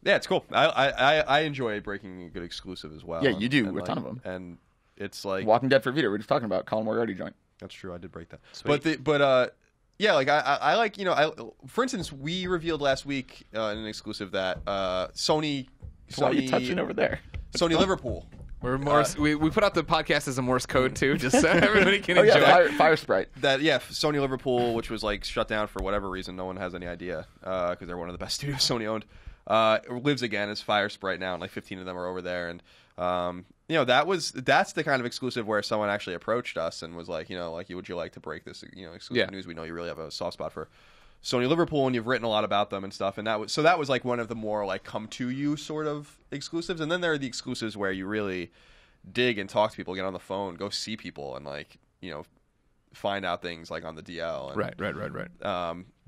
it's cool. I enjoy breaking a good exclusive as well. Yeah, you do a ton of them. And it's like Walking Dead for Vita. We're just talking about Colin Moriarty joint. That's true. I did break that. Sweet. But yeah, like I like for instance, we revealed last week in an exclusive that Sony. Why are you touching over there? Sony Liverpool We're Morse. We put out the podcast as a Morse code too, just so everybody can enjoy. Fire Sprite. Sony Liverpool, which was like shut down for whatever reason, no one has any idea because they're one of the best studios Sony owned. Lives again as Fire Sprite now, and like 15 of them are over there. And that's the kind of exclusive where someone actually approached us and was like, would you like to break this exclusive news? We know you really have a soft spot for Sony Liverpool, and you've written a lot about them and stuff. And that was like one of the more like come to you sort of exclusives. And then there are the exclusives where you really dig and talk to people, get on the phone, go see people, and like find out things like on the DL. And, Right.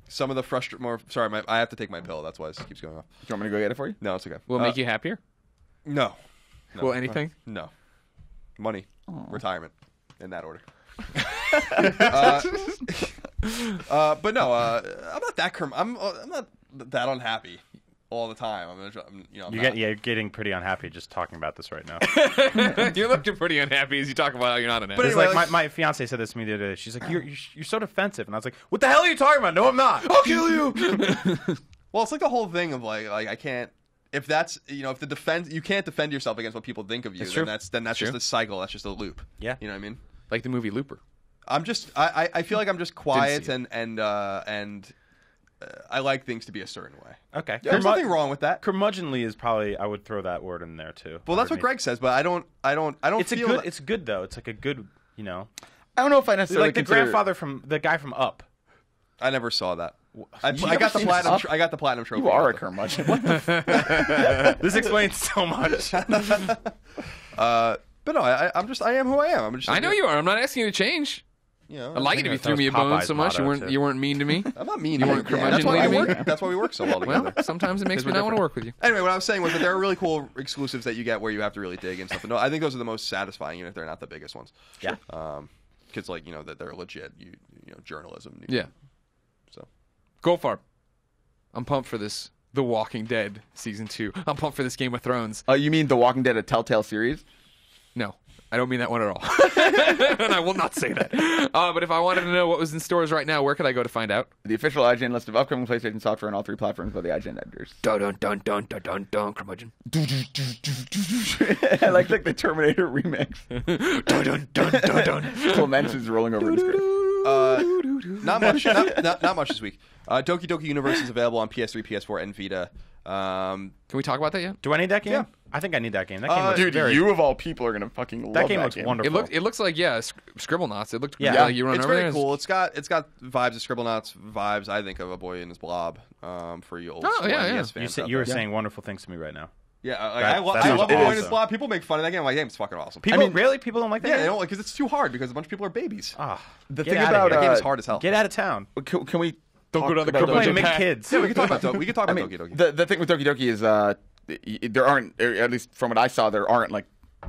Some of the Sorry, I have to take my pill. That's why this keeps going off. Do you want me to go get it for you? No, it's okay. Will it make you happier? No. Will anything? No. Money. Retirement. In that order. But no, I'm not that I'm not that unhappy all the time. You're getting pretty unhappy just talking about this right now. You're looking pretty unhappy as you talk about how you're not unhappy. But anyway, like my fiance said this to me the other day. She's like, "You're so defensive," and I was like, "What the hell are you talking about? No, I'm not. I'll kill you." Well, it's like the whole thing of like I can't. If that's if the defense you can't defend yourself against what people think of you, then that's just a cycle. That's just a loop. Yeah, you know what I mean. Like the movie Looper. I'm just I feel like I'm just quiet and I like things to be a certain way. Okay, there's nothing wrong with that. Curmudgeonly is probably I would throw that word in there too. Well, that's what Greg says, but I don't. It's good though. It's like a good I don't know if I necessarily like the grandfather from the guy from Up. I never saw that. I got the platinum. I got the platinum trophy. You are a curmudgeon. What the This explains so much. But no, I am who I am. I know you are. I'm not asking you to change. I like it if you threw me a bone so much. You weren't mean to me. I'm not mean. You weren't curmudgeonly to me. That's why we work so well together. Well, sometimes it makes me not want to work with you. Anyway, what I was saying was that there are really cool exclusives that you get where you have to really dig and stuff. No, I think those are the most satisfying, even if they're not the biggest ones. Yeah. Because that they're legit. Journalism. Yeah. So, Goldfarb, I'm pumped for this. The Walking Dead season 2. I'm pumped for this Game of Thrones. You mean the Walking Dead, a Telltale series? No, I don't mean that one at all. And I will not say that. But if I wanted to know what was in stores right now, where could I go to find out? The official IGN list of upcoming PlayStation software on all 3 platforms by the IGN editors. Dun dun dun dun dun dun dun. Curmudgeon. I like the Terminator remix. Dun dun dun dun dun. Clements is rolling over his grave. Not much. Not much this week. Doki Doki Universe is available on PS3, PS4, and Vita. Can we talk about that yet? Do I need that game? Yeah. I think I need that game. That game looks dude, you of all people are gonna fucking love that game. Looks wonderful. It looks like Scribblenauts. It looked like you run it's over very there. cool. It's got vibes of Scribblenauts, vibes I think of A Boy and His Blob for you old school NES fans. You were saying wonderful things to me right now. Yeah, I love A Boy and His Blob. People make fun of that game. I'm like, it's fucking awesome. People don't like that. Yeah, game? they don't like because it's too hard because a bunch of people are babies. The thing about that game is hard as hell. Get out of town. Can we Don't go down the talk about curmudgeon Make path. kids. Yeah, we can talk about Doki Doki. The thing with Doki Doki is there aren't, at least from what I saw, there aren't like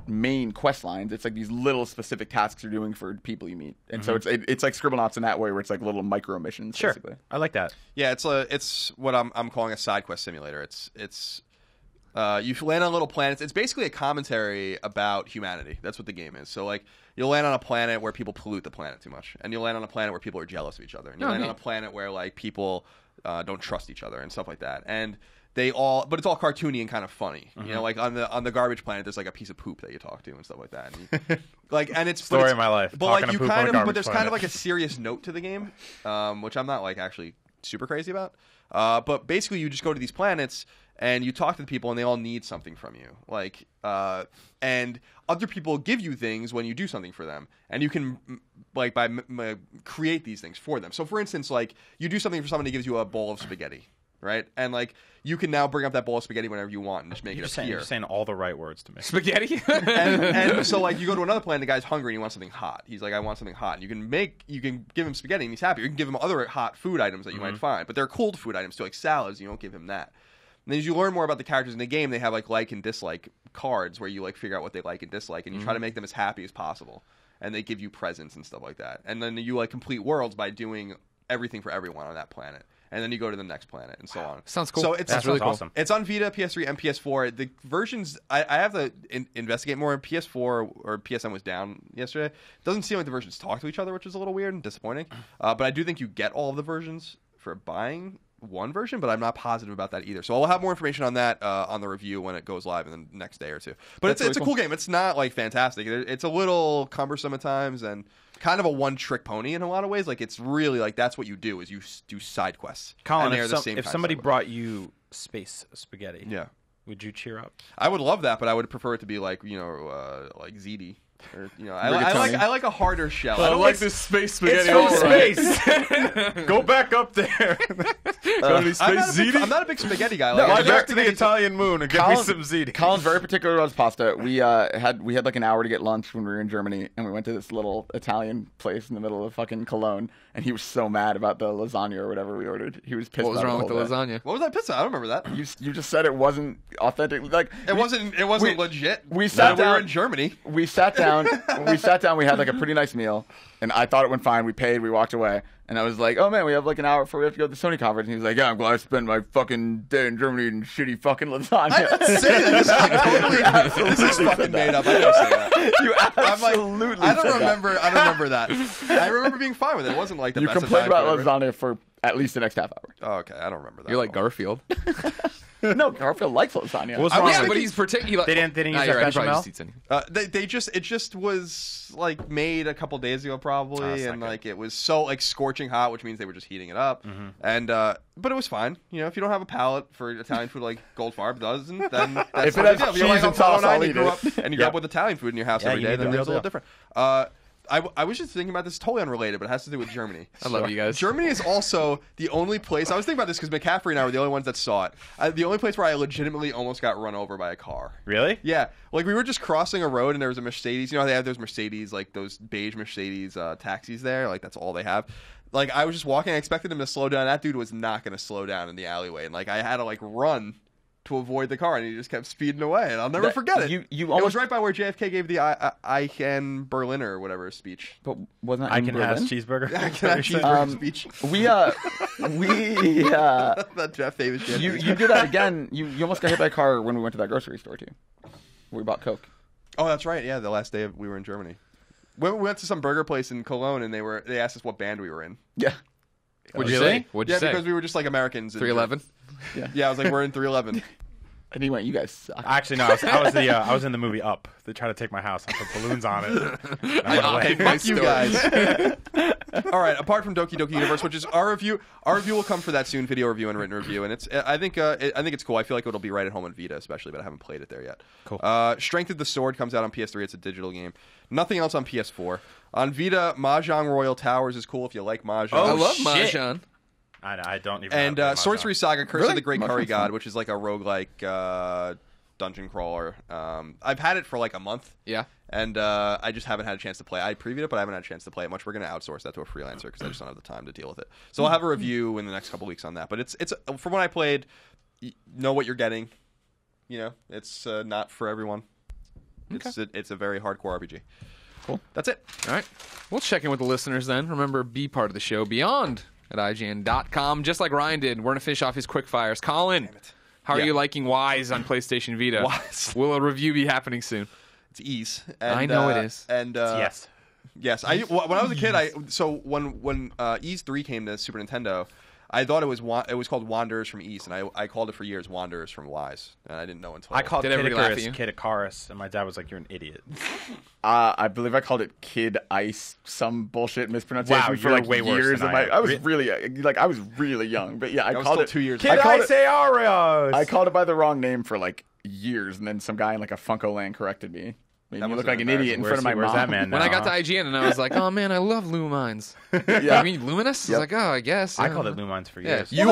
main quest lines. It's like these little specific tasks you're doing for people you meet, and so it's like Scribblenauts in that way, where it's like little micro missions. Sure, basically. I like that. Yeah, it's what I'm calling a side quest simulator. It's you land on little planets. It's basically a commentary about humanity. That's what the game is. So like you'll land on a planet where people pollute the planet too much, and you'll land on a planet where people are jealous of each other, and you land on a planet where like people don't trust each other and stuff like that. And but it's all cartoony and kind of funny. Like on the garbage planet, there's like a piece of poop that you talk to and stuff like that. And and it's story of my life. But like Talking you to poop on kind a of, garbage but there's kind planet. of like a serious note to the game, which I'm not like actually super crazy about. But basically, you just go to these planets and you talk to the people, and they all need something from you. Like, and other people give you things when you do something for them, and you can like create these things for them. So, for instance, like you do something for someone who gives you a bowl of spaghetti, right? And like you can now bring up that bowl of spaghetti whenever you want and just make it appear. You're saying all the right words to me. Spaghetti. and so like you go to another planet, the guy's hungry and he wants something hot. He's like, I want something hot. And you can give him spaghetti and he's happy. You can give him other hot food items that you might find, but they're cold food items too, like salads. You don't give him that. And then as you learn more about the characters in the game, they have like and dislike cards where you like figure out what they like and dislike, and you try to make them as happy as possible. And they give you presents and stuff like that. And then you like complete worlds by doing everything for everyone on that planet. And then you go to the next planet and so on. Sounds cool. So it's really cool. Awesome. It's on Vita, PS3, and PS4. The versions I have to investigate more. PS4 or PSN was down yesterday. It doesn't seem like the versions talk to each other, which is a little weird and disappointing. But I do think you get all of the versions for buying 1 version, but I'm not positive about that either. So I'll have more information on that on the review when it goes live in the next day or two. But it's a cool game. It's not like fantastic. It's a little cumbersome at times and kind of a one-trick pony in a lot of ways. Like it's really like that's what you do is you do side quests. Colin, if somebody brought you space spaghetti, would you cheer up? I would love that, but I would prefer it to be like like ZD. Or, I like a harder shell. I don't like this space spaghetti. It's from space. Go back up there. I'm not a big spaghetti guy. Fly back to the Italian moon and get me some ziti. Colin's very particular about his pasta. We had like an hour to get lunch when we were in Germany, and we went to this little Italian place in the middle of fucking Cologne, and he was so mad about the lasagna or whatever we ordered. He was pissed. What was wrong with the lasagna? What was I pissed at? I don't remember that. You just said it wasn't authentic. Like it wasn't legit. We sat down. We were in Germany. We sat down. When we sat down, we had like a pretty nice meal, and I thought it went fine. We paid, we walked away, and I was like, "Oh man, we have like an hour before we have to go to the Sony conference." And he was like, "Yeah, I'm glad I spent my fucking day in Germany eating shitty fucking lasagna." I didn't say that. This is fucking made up. I didn't say that. You absolutely. I don't remember that. I remember being fine with it. It wasn't like the you best complained about lasagna for at least the next half hour. Oh, okay, I don't remember that. You're like Garfield. No, Garfield likes lasagna. What's wrong? Yeah, but he's particular. They didn't use that bechamel. It just was like made a couple days ago probably, and like it was so like scorching hot, which means they were just heating it up. And but it was fine. You know, if you don't have a palate for Italian food like Goldfarb does, then that's if it has cheese and sauce, I'll eat it. And you grew up with Italian food in your house every day, then it's a little different. I was just thinking about this, totally unrelated, but it has to do with Germany. I love you guys. Germany is also the only place, I was thinking about this because McCaffrey and I were the only ones that saw it. The only place where I legitimately almost got run over by a car. Really? Yeah. Like we were just crossing a road and there was a Mercedes. You know how they have those Mercedes, like those beige Mercedes taxis there? Like that's all they have. Like I was just walking, I expected him to slow down. That dude was not going to slow down in the alleyway. And like I had to like run to avoid the car, and he just kept speeding away, and I'll never forget it. You it was right by where JFK gave the I can Berliner or whatever speech. But wasn't I can have cheeseburger. I can have cheeseburger speech. That famous shit. You did that again. You almost got hit by a car when we went to that grocery store too. We bought Coke. Oh, that's right. Yeah, the last day we were in Germany. We went to some burger place in Cologne, and they asked us what band we were in. Yeah. What'd you say? Yeah, because we were just like Americans. 311. Yeah, I was like, we're in 311. And he went, "You guys suck." Actually, no. I was in the movie Up. They tried to take my house. I put balloons on it. Fuck you guys. All right. Apart from Doki Doki Universe, which is our review will come for that soon. Video review and written review, and I think it's cool. I feel like it'll be right at home on Vita, especially, but I haven't played it there yet. Cool. Strength of the Sword comes out on PS3. It's a digital game. Nothing else on PS4. On Vita, Mahjong Royal Towers is cool if you like Mahjong. I love Mahjong. I don't even. And Sorcery Saga: Curse of the Great Curry God, which is like a roguelike dungeon crawler. I've had it for like a month. Yeah. And I just haven't had a chance to play. I previewed it, but I haven't had a chance to play it much. We're going to outsource that to a freelancer because I just don't have the time to deal with it. So I'll have a review in the next couple weeks on that. But it's from what I played, you know what you're getting. You know, it's not for everyone. Okay. It's a very hardcore RPG. Cool. That's it. All right. We'll check in with the listeners then. Remember, be part of the show beyond at IGN.com. Just like Ryan did, we're going to finish off his quick fires. Colin, how are you liking Wise on PlayStation Vita? Wise. Will a review be happening soon? It's Ease. And, I know it is. And yes. Yes. When I was a kid, when Ease 3 came to Super Nintendo, I thought it was called Wanderers from East, and I called it for years Wanderers from Wise, and I didn't know until I called Did everybody laugh at you? Kid Icarus, and my dad was like, "You're an idiot." I believe I called it Kid Ice, some bullshit mispronunciation for like way worse years. than I was really young, but yeah, I called it 2 years. Kid Ice Areos. I called it by the wrong name for like years, and then some guy in like a Funko Land corrected me. You look like an idiot in front of my mom. That man now, when I got to IGN and I was like, "Oh man, I love Lumines." Yeah. You mean Luminous? I was like, "Oh, I guess." I called it Lumines for years. You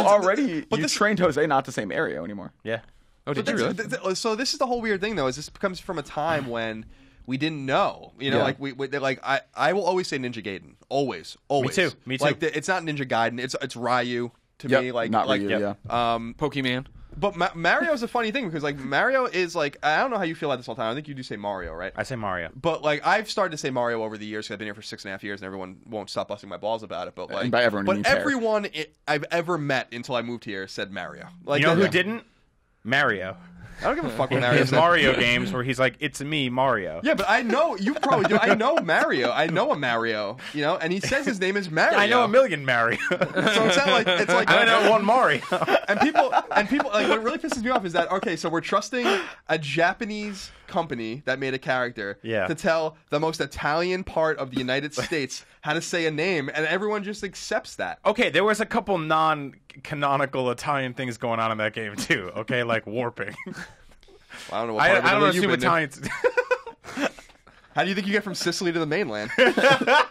trained Jose not to say Mario anymore. Yeah. Oh, did you really? So this is the whole weird thing, though. Is this comes from a time when we didn't know, you know, like I will always say Ninja Gaiden, always. Me too. Like it's not Ninja Gaiden, it's Ryu to me, like not like Ryu, yeah. Pokemon. But Mario is a funny thing because like Mario is like I don't know how you feel about this all the time. I think you do say Mario, right? I say Mario. But like I've started to say Mario over the years because I've been here for 6.5 years and everyone won't stop busting my balls about it. But like, and by everyone, everyone I've ever met until I moved here said Mario. Like you know who didn't? Mario. I don't give a fuck what Mario his said. Mario games where he's like, "It's me, Mario." Yeah, but I know you probably do. I know Mario. I know a Mario. And he says his name is Mario. I know a million Mario. So it's not like I know one Mario. and people like what really pisses me off is that okay, so we're trusting a Japanese company that made a character to tell the most Italian part of the United States how to say a name, and everyone just accepts that. Okay, there was a couple non-canonical Italian things going on in that game too. Okay, like warping. Well, I don't know. What I part of don't Italy you've assume been to. Italians. How do you think you get from Sicily to the mainland? How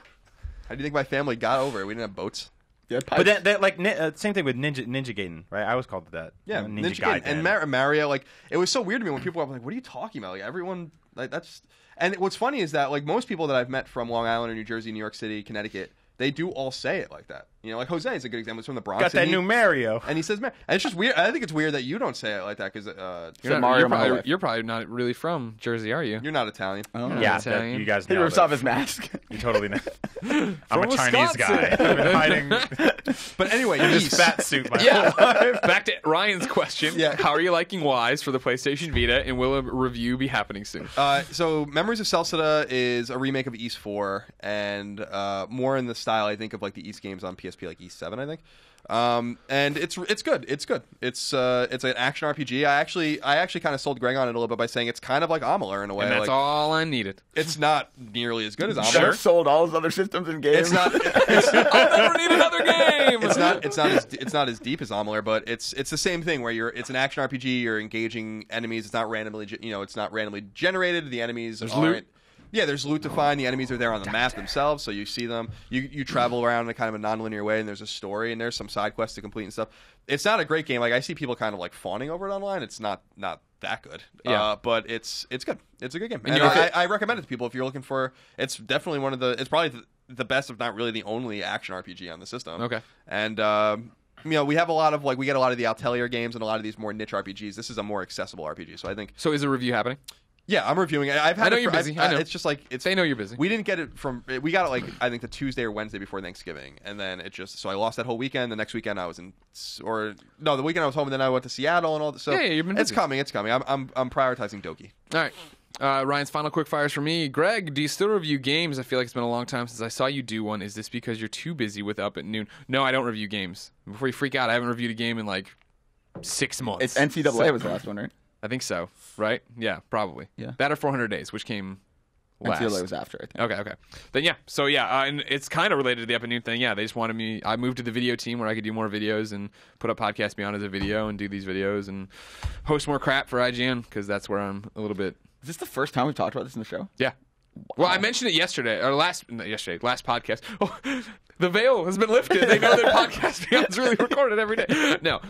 do you think my family got over it? We didn't have boats. Yeah, But then, same thing with Ninja Gaiden, right? I was called that. Yeah, Ninja Gaiden. Gaiden. And Mario, like, it was so weird to me when people were like, what are you talking about? Like, everyone, like, that's... And what's funny is that, like, most people that I've met from Long Island or New Jersey, New York City, Connecticut, they do all say it like that. Like Jose is a good example. He's from the Bronx. Got that new Mario. And he says Mario. And it's just weird. I think it's weird that you don't say it like that because you're probably not really from Jersey, are you? You're not Italian. Oh, Yeah, Italian. you guys he know rips off his mask. You totally know. I'm From a Chinese guy. I've been hiding But anyway, in this East. fat suit my whole life. Back to Ryan's question. Yeah. How are you liking Wise for the PlayStation Vita, and will a review be happening soon? So Memories of Celceta is a remake of East 4 and more in the style, I think, of like the East games on PSP, like East 7, I think. And it's good. It's good. It's an action RPG. I actually kind of sold Greg on it a little bit by saying it's kind of like Amalur in a way. And that's like, all I needed. It's not nearly as good as Amalur. Sure. Sold all his other systems and games. It's not. I'll never need another game. It's not as deep as Amalur, but it's the same thing where it's an action RPG. You're engaging enemies. It's not randomly it's not randomly generated. The enemies aren't. Loot. Yeah, there's loot to find. The enemies are there on the map themselves, so you see them. You travel around in a kind of a non-linear way, and there's a story, and there's some side quests to complete and stuff. It's not a great game. Like I see people kind of like fawning over it online. It's not that good. Yeah. But it's good. It's a good game, and I recommend it to people if you're looking for. It's definitely one of the. It's probably the best, if not really the only action RPG on the system. Okay. And we have a lot of we get a lot of the Atelier games and a lot of these more niche RPGs. This is a more accessible RPG, so I think. So is a review happening? Yeah, I'm reviewing it. I know you're busy. I know. It's just like They know you're busy. We didn't get it we got it like I think the Tuesday or Wednesday before Thanksgiving, and then so I lost that whole weekend. The next weekend I was the weekend I was home, and then I went to Seattle and all that. So yeah, you've been busy. It's coming. I'm prioritizing Doki. All right. Ryan's final quick fires for me. Greg, do you still review games? I feel like it's been a long time since I saw you do one. Is this because you're too busy with Up at Noon? No, I don't review games. Before you freak out, I haven't reviewed a game in like 6 months. It's NCAA was the last one, right? I think so, right? Yeah, probably. Yeah. That or 400 Days, which came last. NCAA was after, I think. Okay. Then yeah. So yeah, and it's kind of related to the Up and Noon thing. Yeah, they just wanted me. I moved to the video team where I could do more videos and put up Podcast Beyond as a video and do these videos and host more crap for IGN because that's where I'm a little bit. Is this the first time we've talked about this in the show? Yeah. Well, I mentioned it yesterday or last podcast. Oh, the veil has been lifted. They know that Podcast Beyond's really recorded every day. No.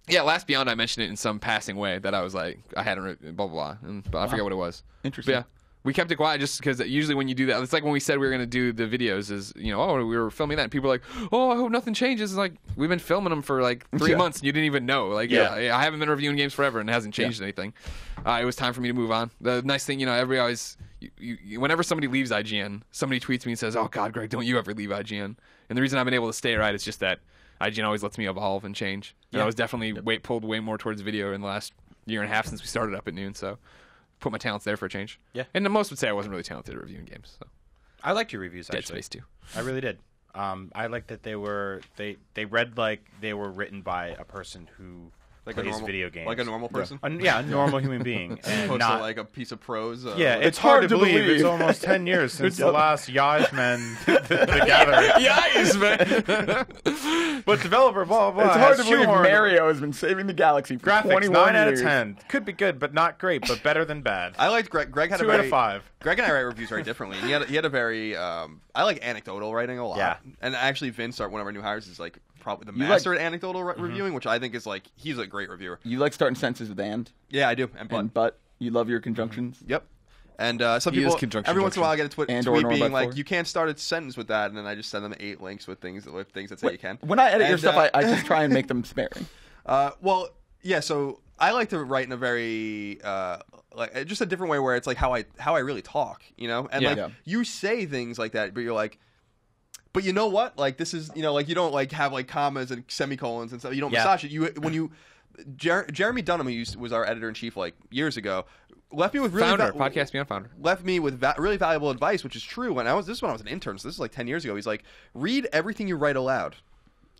Yeah, last Beyond, I mentioned it in some passing way that I was like, I hadn't, blah, blah, blah. But I forget what it was. Interesting. But yeah, we kept it quiet just because usually when you do that, it's like when we said we were going to do the videos we were filming that. And people are like, oh, I hope nothing changes. It's like, we've been filming them for like 3 months and you didn't even know. Like, I haven't been reviewing games forever and it hasn't changed anything. It was time for me to move on. The nice thing, everybody always, whenever somebody leaves IGN, somebody tweets me and says, oh, God, Greg, don't you ever leave IGN. And the reason I've been able to stay right is just that IGN always lets me evolve and change. And I was definitely pulled way more towards video in the last year and a half since we started Up at Noon. So put my talents there for a change. Yeah. And most would say I wasn't really talented at reviewing games. So I liked your reviews, Dead actually. Space 2. I really did. I liked that they read like they were written by a person who plays video games. Like a normal person? A normal human being. And Opposed not to like a piece of prose. it's hard to believe. It's almost 10 years since the last Yajmen the Gathering. Yajmen! But developer, blah, blah, It's blah. hard to believe Mario has been saving the galaxy for Graphics, 21 9 out years. of 10. Could be good, but not great, but better than bad. I liked Greg. Greg had 2 out of 5. Greg and I write reviews very differently. He had a very I like anecdotal writing a lot. Yeah. And actually Vince, one of our new hires, is like probably the master at anecdotal reviewing, which I think is like he's a great reviewer. You like starting sentences with and? Yeah, I do. And but. You love your conjunctions? Yep. And some people, every once in a while, I get a tweet being like, "You can't start a sentence with that," and then I just send them 8 links with things that say you can. When I edit your stuff, I just try and make them sparing. Well, yeah. So I like to write in a very like just a different way where it's like how I really talk, and you say things like that, but you're like. But you know what? Like this is like you don't like have like commas and semicolons and stuff. You don't massage it. Jeremy Dunham, who was our editor in chief like years ago, left me with really Podcast Beyond Founder. Left me with really valuable advice, which is true. When I was an intern, so this is like 10 years ago. He's like, read everything you write aloud.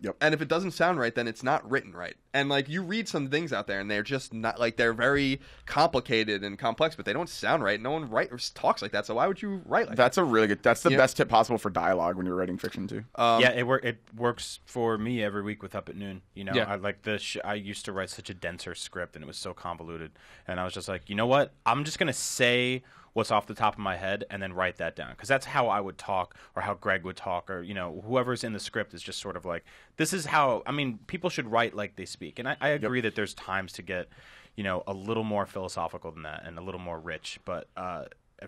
Yep. And if it doesn't sound right, then it's not written right. And like you read some things out there, and they're just not like they're very complicated and complex, but they don't sound right. No one talks like that. So why would you write like that? That's a really good. That's the best tip possible for dialogue when you're writing fiction too. It works for me every week with Up at Noon. You know, Yeah. I like I used to write such a denser script, and it was so convoluted. And I was just like, you know what? I'm just gonna say what's off the top of my head and then write that down, because that's how I would talk, or how Greg would talk, or whoever's in the script is just sort of like, this is how. I mean, people should write like they speak, and I agree that there's times to get a little more philosophical than that and a little more rich, but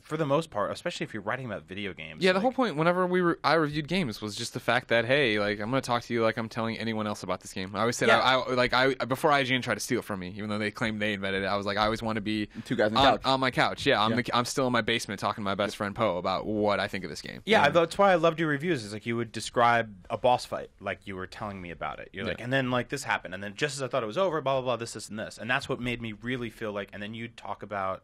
for the most part, especially if you're writing about video games. Yeah, the whole point whenever I reviewed games was just the fact that, hey, like, I'm going to talk to you like I'm telling anyone else about this game. I always said, before IGN tried to steal it from me, even though they claimed they invented it, I was like, I always want to be Two guys on the couch. On my couch. Yeah, I'm still in my basement talking to my best friend Poe about what I think of this game. Yeah, that's why I loved your reviews. Is like you would describe a boss fight like you were telling me about it. You're like, and then like this happened, and then just as I thought it was over, blah, blah, blah, this, and this. And that's what made me really feel like, and then you'd talk about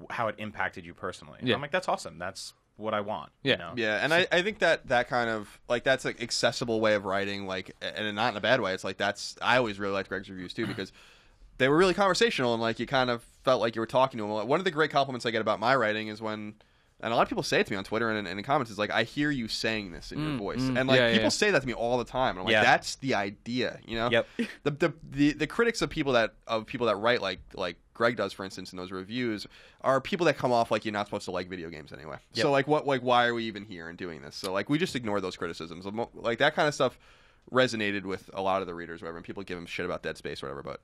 how it impacted you personally. And I'm like, that's awesome. That's what I want. Yeah. Yeah, and I think that kind of like that's an accessible way of writing, like, and not in a bad way. It's like I always really liked Greg's reviews too, because they were really conversational, and like you kind of felt like you were talking to him. One of the great compliments I get about my writing is when, and a lot of people say it to me on Twitter and in comments, is like, I hear you saying this in your voice, and like people say that to me all the time, and I'm like, that's the idea, Yep. The critics of people that write like Greg does, for instance, in those reviews, are people that come off like you're not supposed to like video games anyway. Yep. So like why are we even here and doing this? So like we just ignore those criticisms. Like that kind of stuff resonated with a lot of the readers, whatever, and people give them shit about Dead Space or whatever, but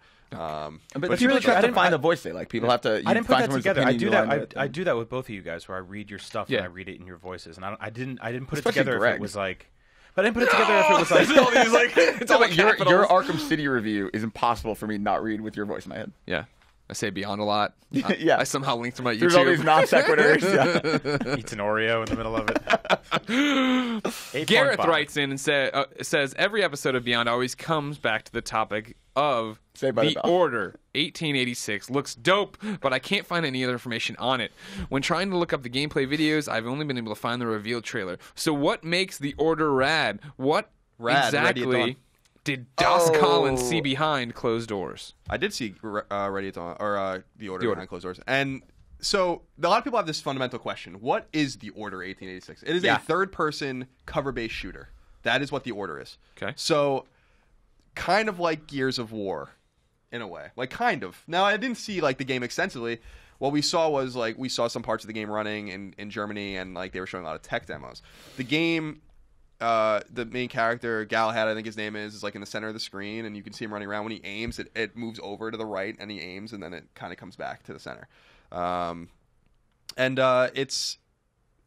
people have to find a voice they like. People have to. I didn't put that together. I do that. I do that with both of you guys, where I read your stuff and I read it in your voices, and I didn't put Especially it together Greg. if it was like. But I didn't put it together if it was like. It's all your Arkham City review is impossible for me to not read with your voice in my head. Yeah. I say Beyond a lot. Yeah. I somehow linked to my YouTube. There's all these non sequiturs. Eats an Oreo in the middle of it. Gareth writes in and says every episode of Beyond always comes back to the topic of the Order 1886. Looks dope, but I can't find any other information on it. When trying to look up the gameplay videos, I've only been able to find the reveal trailer. So what makes the Order rad? What exactly did Colin see behind closed doors? I did see Ready at Dawn, or the Order behind closed doors. And so a lot of people have this fundamental question. What is the Order 1886? It is a third-person cover-based shooter. That is what the Order is. Okay. So kind of like Gears of War in a way. Like, kind of. Now, I didn't see like the game extensively. What we saw was like we saw some parts of the game running in Germany, and like they were showing a lot of tech demos. The game... the main character, Galahad, I think his name is like in the center of the screen, and you can see him running around. When he aims, it moves over to the right, and he aims, and then it kind of comes back to the center.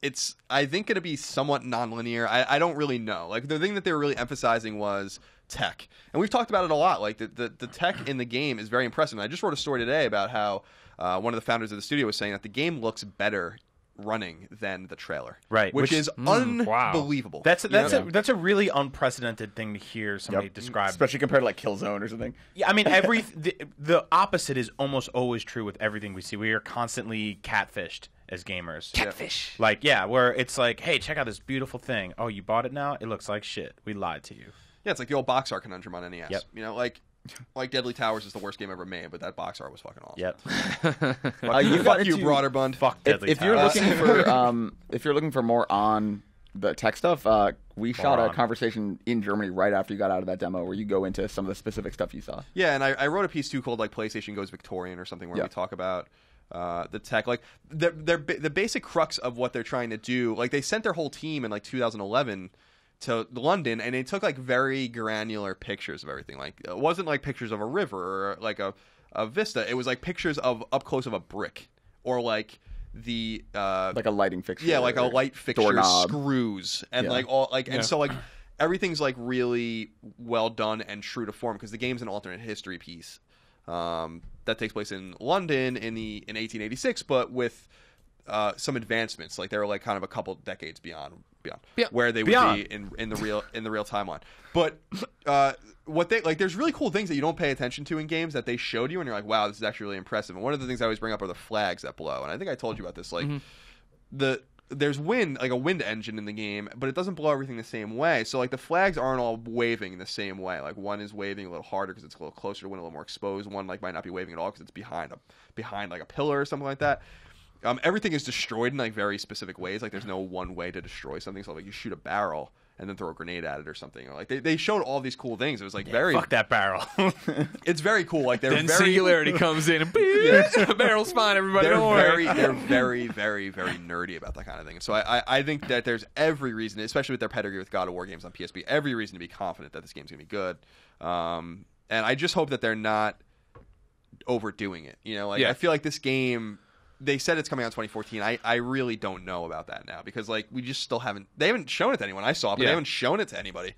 It's I think going to be somewhat nonlinear. I don't really know. Like the thing that they were really emphasizing was tech, and we've talked about it a lot. Like the tech in the game is very impressive. And I just wrote a story today about how one of the founders of the studio was saying that the game looks better running than the trailer, right? Which is unbelievable. That's a really unprecedented thing to hear somebody describe, especially compared to like Killzone or something. Yeah, I mean the opposite is almost always true with everything we see. We are constantly catfished as gamers. Catfish. Like where it's like, hey, check out this beautiful thing. Oh, you bought it now? It looks like shit. We lied to you. Yeah, it's like the old box art conundrum on NES. Yep. Like Deadly Towers is the worst game ever made, but that box art was fucking awesome. Yep. Fuck you, Broderbund. Fuck Deadly Towers. If you're looking for more on the tech stuff, we shot a conversation in Germany right after you got out of that demo, where you go into some of the specific stuff you saw. Yeah, and I wrote a piece too called like PlayStation Goes Victorian or something, where we talk about the tech, like the basic crux of what they're trying to do. Like they sent their whole team in like 2011 to London, and they took like very granular pictures of everything. Like it wasn't like pictures of a river or like a vista. It was like pictures of up close of a brick, or like the like a lighting fixture. Yeah, like a light fixture, doorknob, screws, and like all like and so like everything's like really well done and true to form, because the game's an alternate history piece that takes place in London in 1886, but with some advancements. Like they were like kind of a couple decades beyond Yeah. where they would be in the real timeline. But what they like, there's really cool things that you don't pay attention to in games that they showed you, and you're like, wow, this is actually really impressive. And one of the things I always bring up are the flags that blow. And I think I told you about this. Like there's wind, like a wind engine in the game, but it doesn't blow everything the same way. So like the flags aren't all waving in the same way. Like one is waving a little harder because it's a little closer to wind, a little more exposed. One like might not be waving at all because it's behind like a pillar or something like that. Everything is destroyed in like very specific ways. Like there's no one way to destroy something. So like you shoot a barrel and then throw a grenade at it or something. Or like they showed all these cool things. It was like very fuck that barrel. It's very cool. Like they're Then very Singularity comes in and barrel's fine, everybody. they're Don't worry. very very nerdy about that kind of thing. And so I think that there's every reason, especially with their pedigree with God of War games on PSP, every reason to be confident that this game's gonna be good. And I just hope that they're not overdoing it. You know, like I feel like this game. They said it's coming out in 2014. I really don't know about that now because like we just still they haven't shown it to anyone. I saw it, but they haven't shown it to anybody.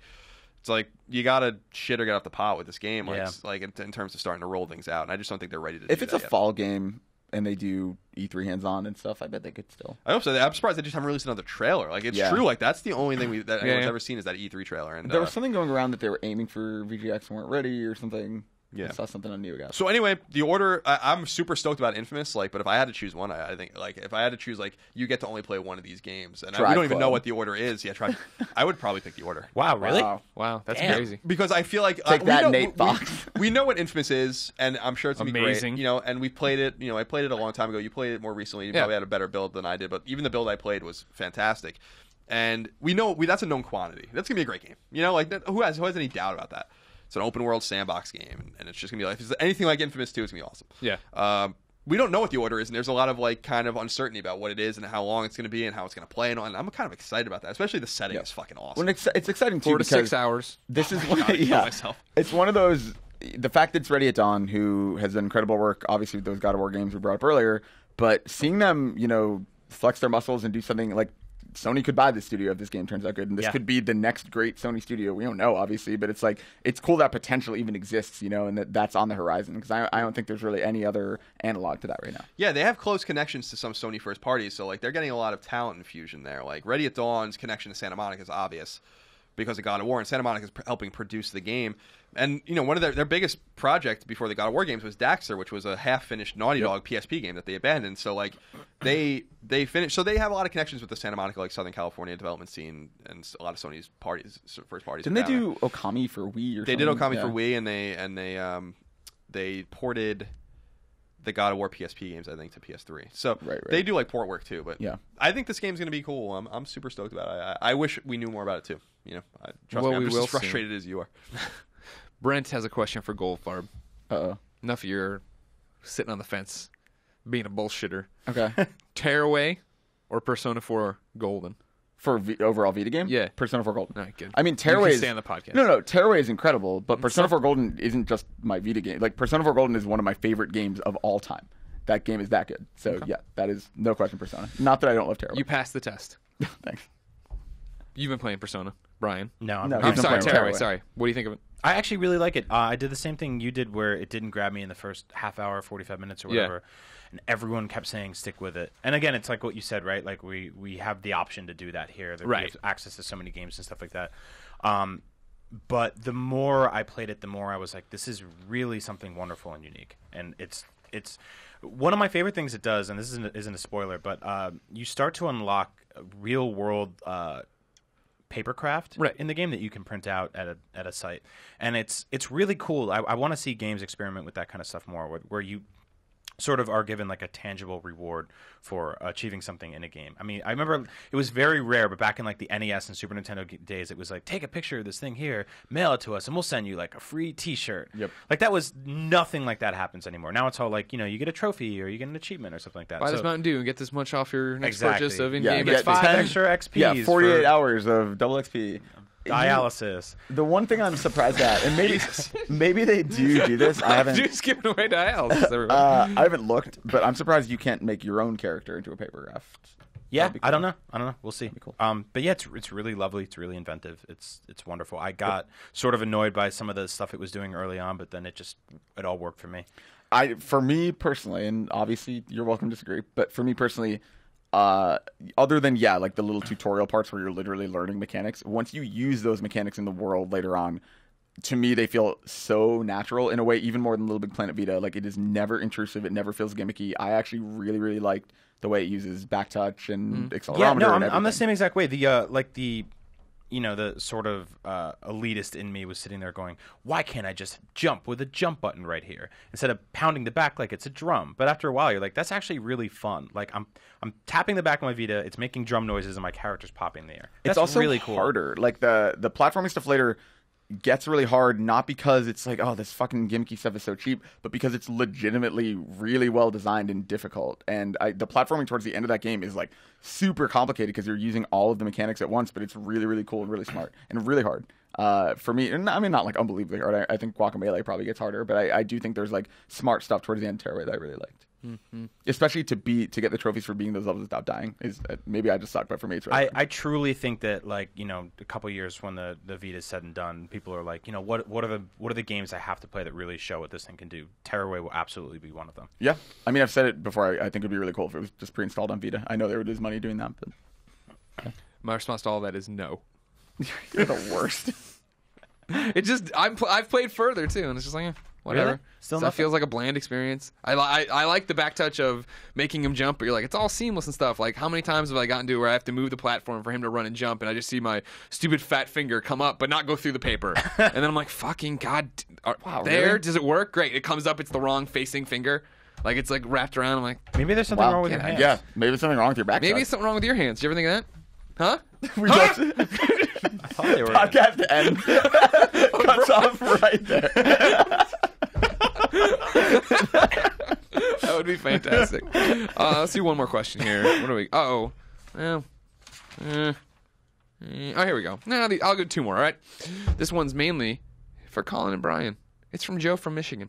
It's like you gotta shit or get off the pot with this game, like in terms of starting to roll things out. And I just don't think they're ready to. If it's a fall game and they do E3 hands-on and stuff, I bet they could still. I hope so. I'm surprised they just haven't released another trailer. Like it's true. Like that's the only thing that anyone's ever seen is that E3 trailer. And there was something going around that they were aiming for VGX and weren't ready or something. Yeah. I saw something on New Ago. So anyway, the order. I'm super stoked about Infamous. Like, but if I had to choose one, I think like if I had to choose, like you get to only play one of these games, and we don't even know what the order is. Yeah, try. I would probably pick the order. Wow, really? Wow, that's Damn. crazy. Because I feel like Take that, Nate Fox. We know what Infamous is, and I'm sure it's gonna be Amazing. great. You know, and we played it. You know, I played it a long time ago. You played it more recently. You probably had a better build than I did, but even the build I played was fantastic. And we know that's a known quantity. That's gonna be a great game. You know, like who has any doubt about that? It's an open world sandbox game, and it's just gonna be like if it's anything like Infamous 2, it's gonna be awesome. Yeah. We don't know what the order is, and there's a lot of like kind of uncertainty about what it is and how long it's gonna be and how it's gonna play, and I'm kind of excited about that. Especially the setting is fucking awesome. When it's exciting too 4 to because 6 hours. This is it's one of those. The fact that it's Ready at Dawn, who has done incredible work, obviously with those God of War games we brought up earlier, but seeing them, flex their muscles and do something like. Sony could buy the studio if this game turns out good, and this could be the next great Sony studio. We don't know, obviously, but it's like it's cool that potential even exists, and that's on the horizon. Because I don't think there's really any other analog to that right now. Yeah, they have close connections to some Sony first parties, so like they're getting a lot of talent infusion there. Like Ready at Dawn's connection to Santa Monica is obvious because of God of War, and Santa Monica is helping produce the game. And one of their biggest project before the God of War games was Daxter, which was a half-finished Naughty Dog PSP game that they abandoned. So like they finished. So they have a lot of connections with the Santa Monica, like Southern California development scene, and a lot of Sony's first parties. Didn't they do Okami for Wii? Or they something? did Okami for Wii, and they ported the God of War PSP games, I think, to PS3. So they do like port work too. But I think this game's gonna be cool. I'm super stoked about it. I wish we knew more about it too. Trust me, I'm just as frustrated as you are. Brent has a question for Goldfarb. Uh-oh. Enough of your sitting on the fence, being a bullshitter. Okay. Tearaway or Persona 4 Golden? For overall Vita game? Yeah. Persona 4 Golden. All right, good. I mean, Tearaway is... stay on the podcast. No, Tearaway is incredible, but Persona 4 Golden isn't just my Vita game. Like, Persona 4 Golden is one of my favorite games of all time. That game is that good. So, yeah, that is no question Persona. Not that I don't love Tearaway. You passed the test. Thanks. You've been playing Persona, Brian. No, I'm sorry, Tearaway. Sorry. What do you think of it? I actually really like it. I did the same thing you did where it didn't grab me in the first half hour, 45 minutes or whatever, and everyone kept saying stick with it. And again, it's like what you said, right? Like we have the option to do that here. We have access to so many games and stuff like that. But the more I played it, the more I was like, this is really something wonderful and unique. And it's one of my favorite things it does, and this isn't a spoiler, but you start to unlock real world papercraft in the game that you can print out at a site, and it's really cool. I want to see games experiment with that kind of stuff more, where you sort of are given like a tangible reward for achieving something in a game. I mean, I remember it was very rare, but back in like the NES and Super Nintendo days, it was like, take a picture of this thing here, mail it to us, and we'll send you like a free T-shirt. Yep. Like that was nothing like that happens anymore. Now it's all like, you get a trophy or you get an achievement or something like that. Buy this Mountain Dew and get this much off your next purchase of in-game. Get 5 extra XPs. Yeah, 48 hours of double XP. Dialysis. The one thing I'm surprised at, and maybe they do this. I haven't. Just giving away dialysis. I haven't looked, but I'm surprised you can't make your own character into a paper craft. Yeah, cool. I don't know. We'll see. Cool. But yeah, it's really lovely. It's really inventive. It's wonderful. I got sort of annoyed by some of the stuff it was doing early on, but then it all worked for me. For me personally, and obviously you're welcome to disagree, but for me personally, other than like the little tutorial parts where you're literally learning mechanics, once you use those mechanics in the world later on, to me they feel so natural in a way, even more than Little Big Planet Vita. Like, it is never intrusive, it never feels gimmicky. I actually really, really liked the way it uses backtouch and accelerometer. Yeah, no, and I'm the same exact way. The the sort of elitist in me was sitting there going, why can't I just jump with a jump button right here instead of pounding the back like it's a drum? But after a while, you're like, that's actually really fun. Like, I'm tapping the back of my Vita, it's making drum noises, and my character's popping in the air. That's it's also really cool. harder. Like, the platforming stuff later gets really hard, not because it's like, oh, this fucking gimmicky stuff is so cheap, but because it's legitimately really well designed and difficult. And the platforming towards the end of that game is like super complicated because you're using all of the mechanics at once, but it's really, really cool and really smart and really hard. For me, and I mean, not like unbelievably hard. I think Guacamelee probably gets harder, but I do think there's like smart stuff towards the end of Tearaway that I really liked. Mm-hmm. Especially to get the trophies for beating those levels without dying is maybe I just suck, but for me it's really I truly think that, like, a couple years when the Vita is said and done, people are like, what are the games I have to play that really show what this thing can do? Tearaway will absolutely be one of them. Yeah, I mean, I've said it before. I think it'd be really cool if it was just pre-installed on Vita. I know they would lose money doing that, but my response to all that is no. You're the worst. It just I've played further too, and it's just like whatever. Really? Still Stuff feels like a bland experience. I like the back touch of making him jump, but you're like, it's all seamless and stuff. Like, how many times have I gotten to where I have to move the platform for him to run and jump, and I just see my stupid fat finger come up but not go through the paper, and then I'm like, fucking god, wow, there, really? does it work? Great, it comes up, it's the wrong facing finger. Like, it's like wrapped around. I'm like, maybe there's something wrong with your hands. Yeah, maybe there's something wrong with your back. Maybe it's something wrong with your hands. Do you ever think of that? Huh? I thought they were. Podcast end. Cuts off right there. That would be fantastic. Let's do one more question here. What are we? Oh, here we go. No, I'll go two more. All right. This one's mainly for Colin and Brian. It's from Joe from Michigan.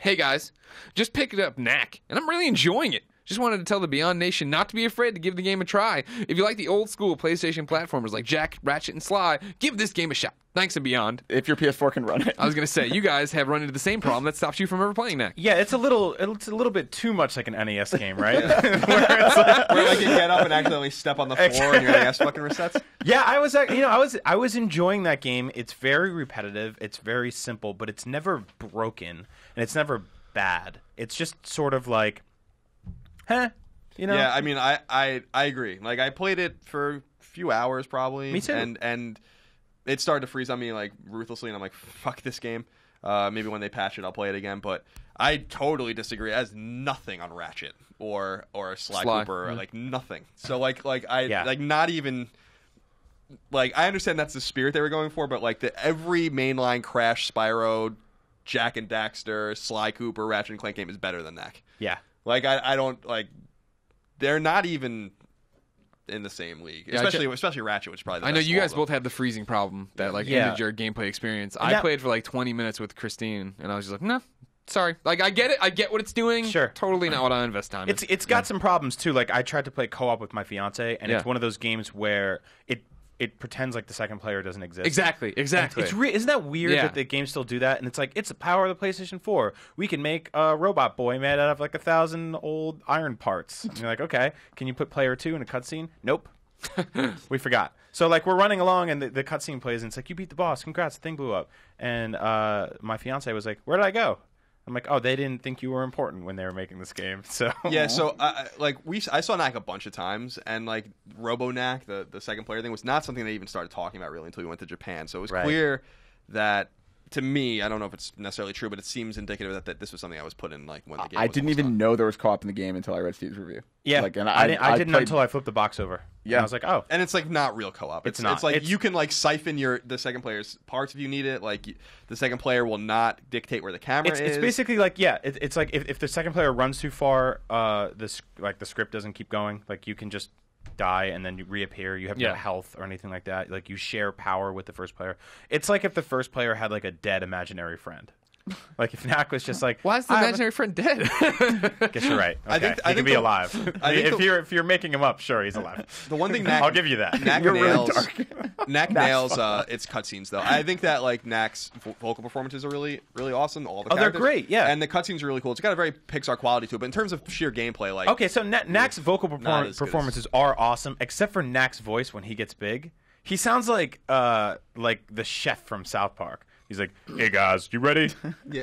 Hey guys, just picked it up Knack, and I'm really enjoying it. Just wanted to tell the Beyond Nation not to be afraid to give the game a try. If you like the old school PlayStation platformers like Jack, Ratchet, and Sly, give this game a shot. Thanks and Beyond. If your PS4 can run it. I was going to say, you guys have run into the same problem that stops you from ever playing Knack. Yeah, it's a little bit too much like an NES game, right? Where you get up and accidentally step on the floor and your NES fucking resets. Yeah, I was enjoying that game. It's very repetitive. It's very simple, but it's never broken and it's never bad. It's just sort of like, Yeah, I mean, I agree. Like, I played it for a few hours probably. Me too. And it started to freeze on me like ruthlessly, and I'm like, fuck this game. Maybe when they patch it, I'll play it again. But I totally disagree. It has nothing on Ratchet or Sly Cooper, like nothing. So like not even. Like, I understand that's the spirit they were going for, but like every mainline Crash, Spyro, Jack and Daxter, Sly Cooper, Ratchet and Clank game is better than Knack. Yeah. Like, I don't, like, they're not even in the same league. Yeah, especially Ratchet, which is probably the I know best you of all guys of them. both had the freezing problem that, like, ended your gameplay experience. I played for, like, 20 minutes with Christine, and I was just like, no, sorry. Like, I get it. I get what it's doing. Sure. Totally not what I invest time in. It's got some problems, too. Like, I tried to play co-op with my fiance, and it's one of those games where it pretends like the second player doesn't exist. Exactly. Isn't that weird that the games still do that? And it's like, it's the power of the PlayStation 4. We can make a robot boy made out of like 1,000 old iron parts. And you're like, okay, can you put player 2 in a cutscene? Nope. We forgot. So like we're running along and the cutscene plays and it's like, you beat the boss. Congrats, the thing blew up. And my fiance was like, where did I go? I'm like, oh, they didn't think you were important when they were making this game. So yeah, so I saw Knack a bunch of times, and like Robo Knack, the second player thing, was not something they even started talking about really until we went to Japan. So it was clear that, to me, I don't know if it's necessarily true, but it seems indicative that this was something I was put in like when the game. I was didn't even know there was co-op in the game until I read Steve's review. Yeah, like, and I didn't until I flipped the box over. Yeah, and I was like, oh, and it's like not real co-op. It's not. It's like you can like siphon the second player's parts if you need it. Like the second player will not dictate where the camera is. It's basically like it's like if the second player runs too far, the script doesn't keep going. Like you can just die and then you reappear. You have no health or anything like that. Like you share power with the first player. It's like if the first player had like a dead imaginary friend. Like if Knack was just like, why is the imaginary friend dead? Guess you're right. Okay. I he can be alive. If you're making him up, sure, he's alive. The one thing Knack, I'll give you that. Knack You're really nails, dark. Knack nails its cutscenes though. I think that like Knack's vocal performances are really awesome. All the they're characters. great, yeah. And the cutscenes are really cool. It's got a very Pixar quality to it, but in terms of sheer gameplay, like Okay, so Knack's vocal not as good as- performances are awesome, except for Knack's voice when he gets big. He sounds like the chef from South Park. He's like, "Hey guys, you ready? yeah,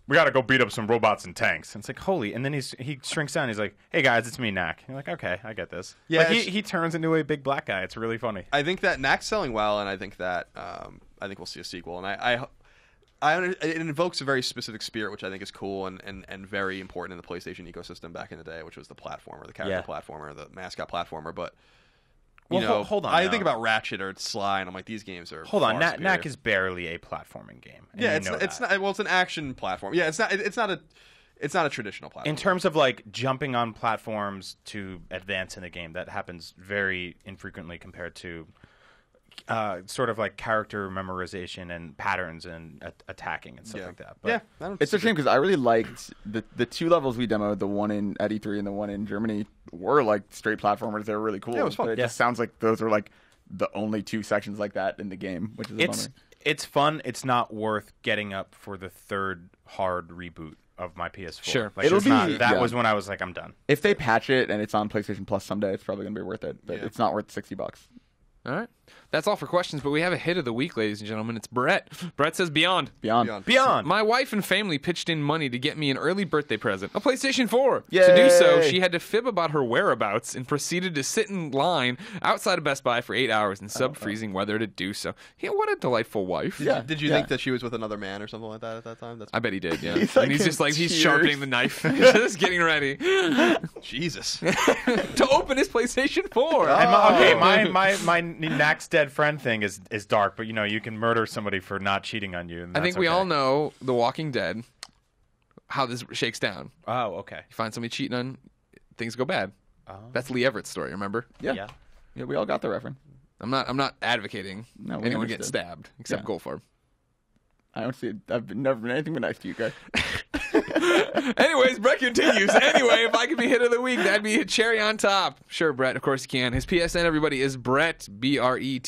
We gotta go beat up some robots and tanks." And it's like, holy. And then he shrinks down. He's like, "Hey guys, it's me, Knack." You're like, okay, I get this. Yeah, like, he turns into a big black guy. It's really funny. I think that Knack's selling well, and I think that I think we'll see a sequel. And it invokes a very specific spirit, which I think is cool and very important in the PlayStation ecosystem back in the day, which was the platformer, the character platformer, the mascot platformer. But you know, hold on. I now. think about Ratchet or Sly, and I'm like, these games are Hold on, far Knack superior. is barely a platforming game. And Yeah, you know it's that. not. Well, it's an action platform. Yeah, it's not a traditional platform. In terms of like jumping on platforms to advance in the game, that happens very infrequently compared to sort of like character memorization and patterns and attacking and stuff like that. But yeah, I don't It's a shame because I really liked the 2 levels we demoed, the one at E3 and the one in Germany, were like straight platformers. They were really cool. Yeah, it was fun. But it just sounds like those are like the only 2 sections like that in the game, which is a bummer. It's fun. It's not worth getting up for the 3rd hard reboot of my PS4. Sure. Like, It'll it's not- be- that yeah. was when I was like, I'm done. If they patch it and it's on PlayStation Plus someday, it's probably gonna be worth it. But Yeah. it's not worth $60. All right. That's all for questions, but we have a hit of the week, ladies and gentlemen. It's Brett. Brett says Beyond. Beyond. My wife and family pitched in money to get me an early birthday present, a PlayStation 4. Yay. To do so, she had to fib about her whereabouts and proceeded to sit in line outside of Best Buy for 8 hours in sub-freezing weather to do so. Yeah, what a delightful wife. Yeah. Did you think that she was with another man or something like that at that time? That's I bet he did, yeah. He's like and he's in just like, he's tears. sharpening the knife, just getting ready Jesus. to open his PlayStation 4. And my Knack's dead friend thing is dark, but you know you can murder somebody for not cheating on you. And I think that's we okay. all know The Walking Dead, how this shakes down. Oh, okay. You find somebody cheating on, things go bad. That's Lee Everett's story, remember? Yeah. We all got the reference. I'm not advocating No, we anyone getting understood. stabbed, except Yeah. Goldfarb. I don't see it. I've never been anything but nice to you guys. Anyways, Brett continues. Anyway, if I could be hit of the week, that'd be a cherry on top. Sure, Brett, of course you can. His PSN, everybody, is Brett, BRETT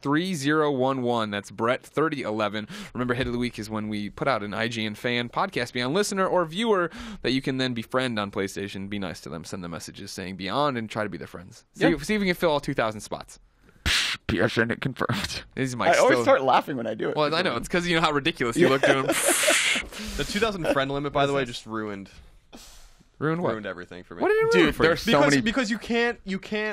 3011. That's Brett 3011. Remember, hit of the week is when we put out an IGN fan podcast Beyond listener or viewer that you can then befriend on PlayStation. Be nice to them. Send them messages saying Beyond and try to be their friends. See if we can fill all 2,000 spots. PSN it confirmed. This is I always still... start laughing when I do it. Well, I know. It's because you know how ridiculous you look doing. The 2,000 friend limit, by the way, just ruined Ruined everything for me. What did it ruin Dude, for you? there's so many. Because you can't.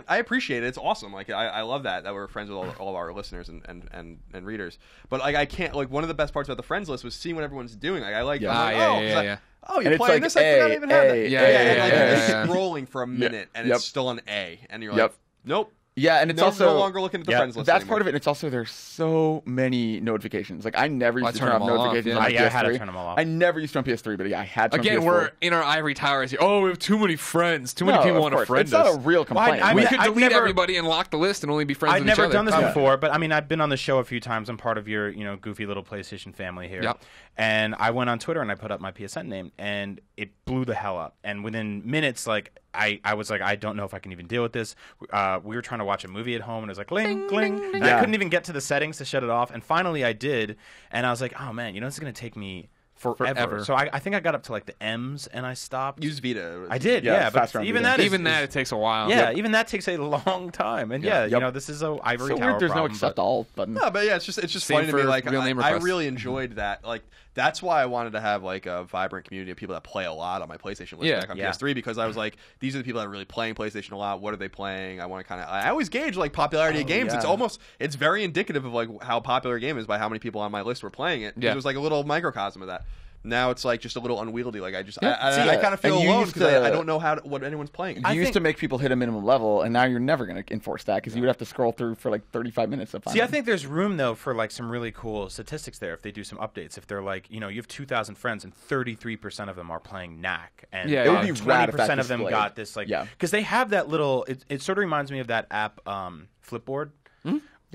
I appreciate it. It's awesome. Like I love that we're friends with all of our listeners and readers. But like I can't. Like one of the best parts about the friends list was seeing what everyone's doing. Like I like. Yeah. I'm like, Ah, oh, yeah, 'cause yeah. Oh, And you're it's playing like this? I forgot I even had that. A, Yeah, and like yeah, you're yeah. scrolling for a minute and Yep. it's still an A, and you're Yep. like, nope. Yeah, and it's No, also no longer looking at the friends list. That's anymore. part of it. And it's also there's so many notifications. Like I never used to turn turn off them all off, notifications yeah. on my Yeah, I PS3. had to turn them all off. I never used to on PS3, but yeah, I had to. Again, on PS4. we're in our ivory towers here. Oh, we have too many friends. Too many No, people of want to course. friend it's us. not a real complaint. I We mean, could I've delete never- everybody and lock the list and only be friends I've with never each other. done this Yeah. before, but I mean, I've been on the show a few times. I'm part of your, goofy little PlayStation family here. Yep. And I went on Twitter and I put up my PSN name, and it blew the hell up. And within minutes, like I was like, I don't know if I can even deal with this. We were trying to watch a movie at home, and it was like, cling, cling. And I couldn't even get to the settings to shut it off. And finally, I did, and I was like, oh man, this is gonna take me forever. So I think I got up to like the M's, and I stopped. Use Vita. I did, Yeah, yeah. it's But faster on even Vita. that, Even that, it takes a while. yeah, even that takes a long time. And this is a ivory so tower weird. There's no problem, accept but- all button. No, but yeah, it's just Same funny to me. for Like real name I requests. really enjoyed that. Like that's why I wanted to have like a vibrant community of people that play a lot on my PlayStation list Yeah. back on Yeah. PS3 because I was like, these are the people that are really playing PlayStation a lot. What are they playing? I want to I always gauge like popularity of games. yeah. It's very indicative of like how popular a game is by how many people on my list were playing it. Yeah. It was like a little microcosm of that. Now it's like just a little unwieldy. Like I See, kind of feel and you alone used because to- I don't know what anyone's playing. You used to make people hit a minimum level, and now you're never going to enforce that because you would have to scroll through for like 35 minutes to find See, I them. think there's room though for like some really cool statistics there if they do some updates. If they're like, you have 2,000 friends and 33% of them are playing Knack, and Yeah, it would be 20% rad if that of them displayed. got this like, Yeah. because they have that little. It sort of reminds me of that app Flipboard.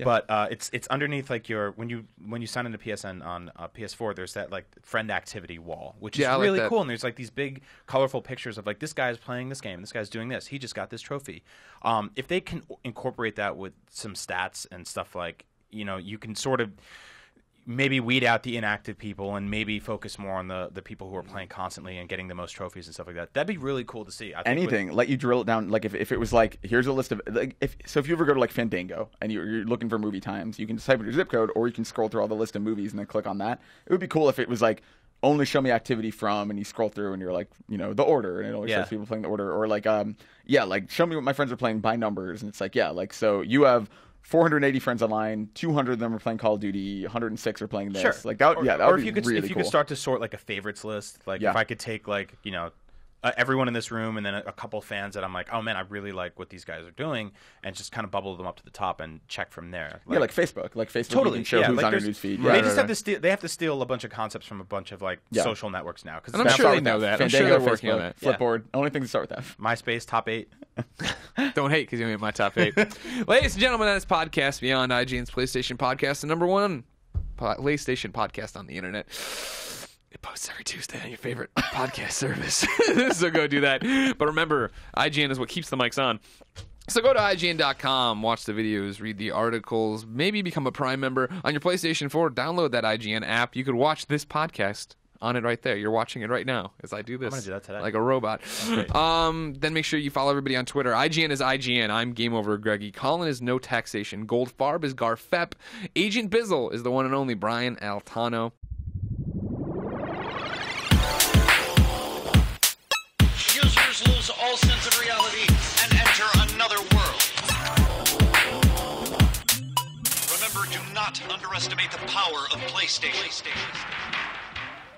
But it's underneath like when you sign into PSN on PS4, there's that like friend activity wall, which is really cool. And there's like these big colorful pictures of like this guy's playing this game, and this guy's doing this. He just got this trophy. If they can incorporate that with some stats and stuff, like you can sort of maybe weed out the inactive people and maybe focus more on the people who are playing constantly and getting the most trophies and stuff like that. That'd be really cool to see. I think let you drill it down. Like if it was like, here's a list of like, if you ever go to like Fandango and you're looking for movie times, you can just type in your zip code, or you can scroll through all the list of movies and then click on that. It would be cool if it was like, only show me activity from, and you scroll through and you're like, the order, and it always shows people playing the order, or like like show me what my friends are playing by numbers, and it's like so you have 480 friends online, 200 of them are playing Call of Duty, 106 are playing this. Sure. Like that, or that would if you be could, really if you cool. could start to sort like a favorites list, like if I could take like everyone in this room and then a couple fans that I'm like, oh man, I really like what these guys are doing, and just kind of bubble them up to the top and check from there. Like Facebook. Totally. You can show who's on your newsfeed. They just have to steal. They have to steal a bunch of concepts from a bunch of like social networks now. And I'm sure they know that. I'm sure they're working on that. Flipboard. Only things to start with that. MySpace top 8. Don't hate because you made my top 8. Ladies and gentlemen, that is Podcast Beyond, IGN's PlayStation podcast, the number one PlayStation podcast on the internet. It posts every Tuesday on your favorite podcast service. So go do that. But remember, IGN is what keeps the mics on. So go to IGN.com, watch the videos, read the articles, maybe become a Prime member. On your PlayStation 4, download that IGN app. You could watch this podcast on it right there. You're watching it right now as I do this. I'm going to do that today. Like a robot. Then make sure you follow everybody on Twitter. IGN is IGN. I'm Game Over Greggy. Colin is No Taxation. Goldfarb is Garfep. Agent Bizzle is the one and only Brian Altano. Users lose all sense of reality and enter another world. Remember, do not underestimate the power of PlayStation.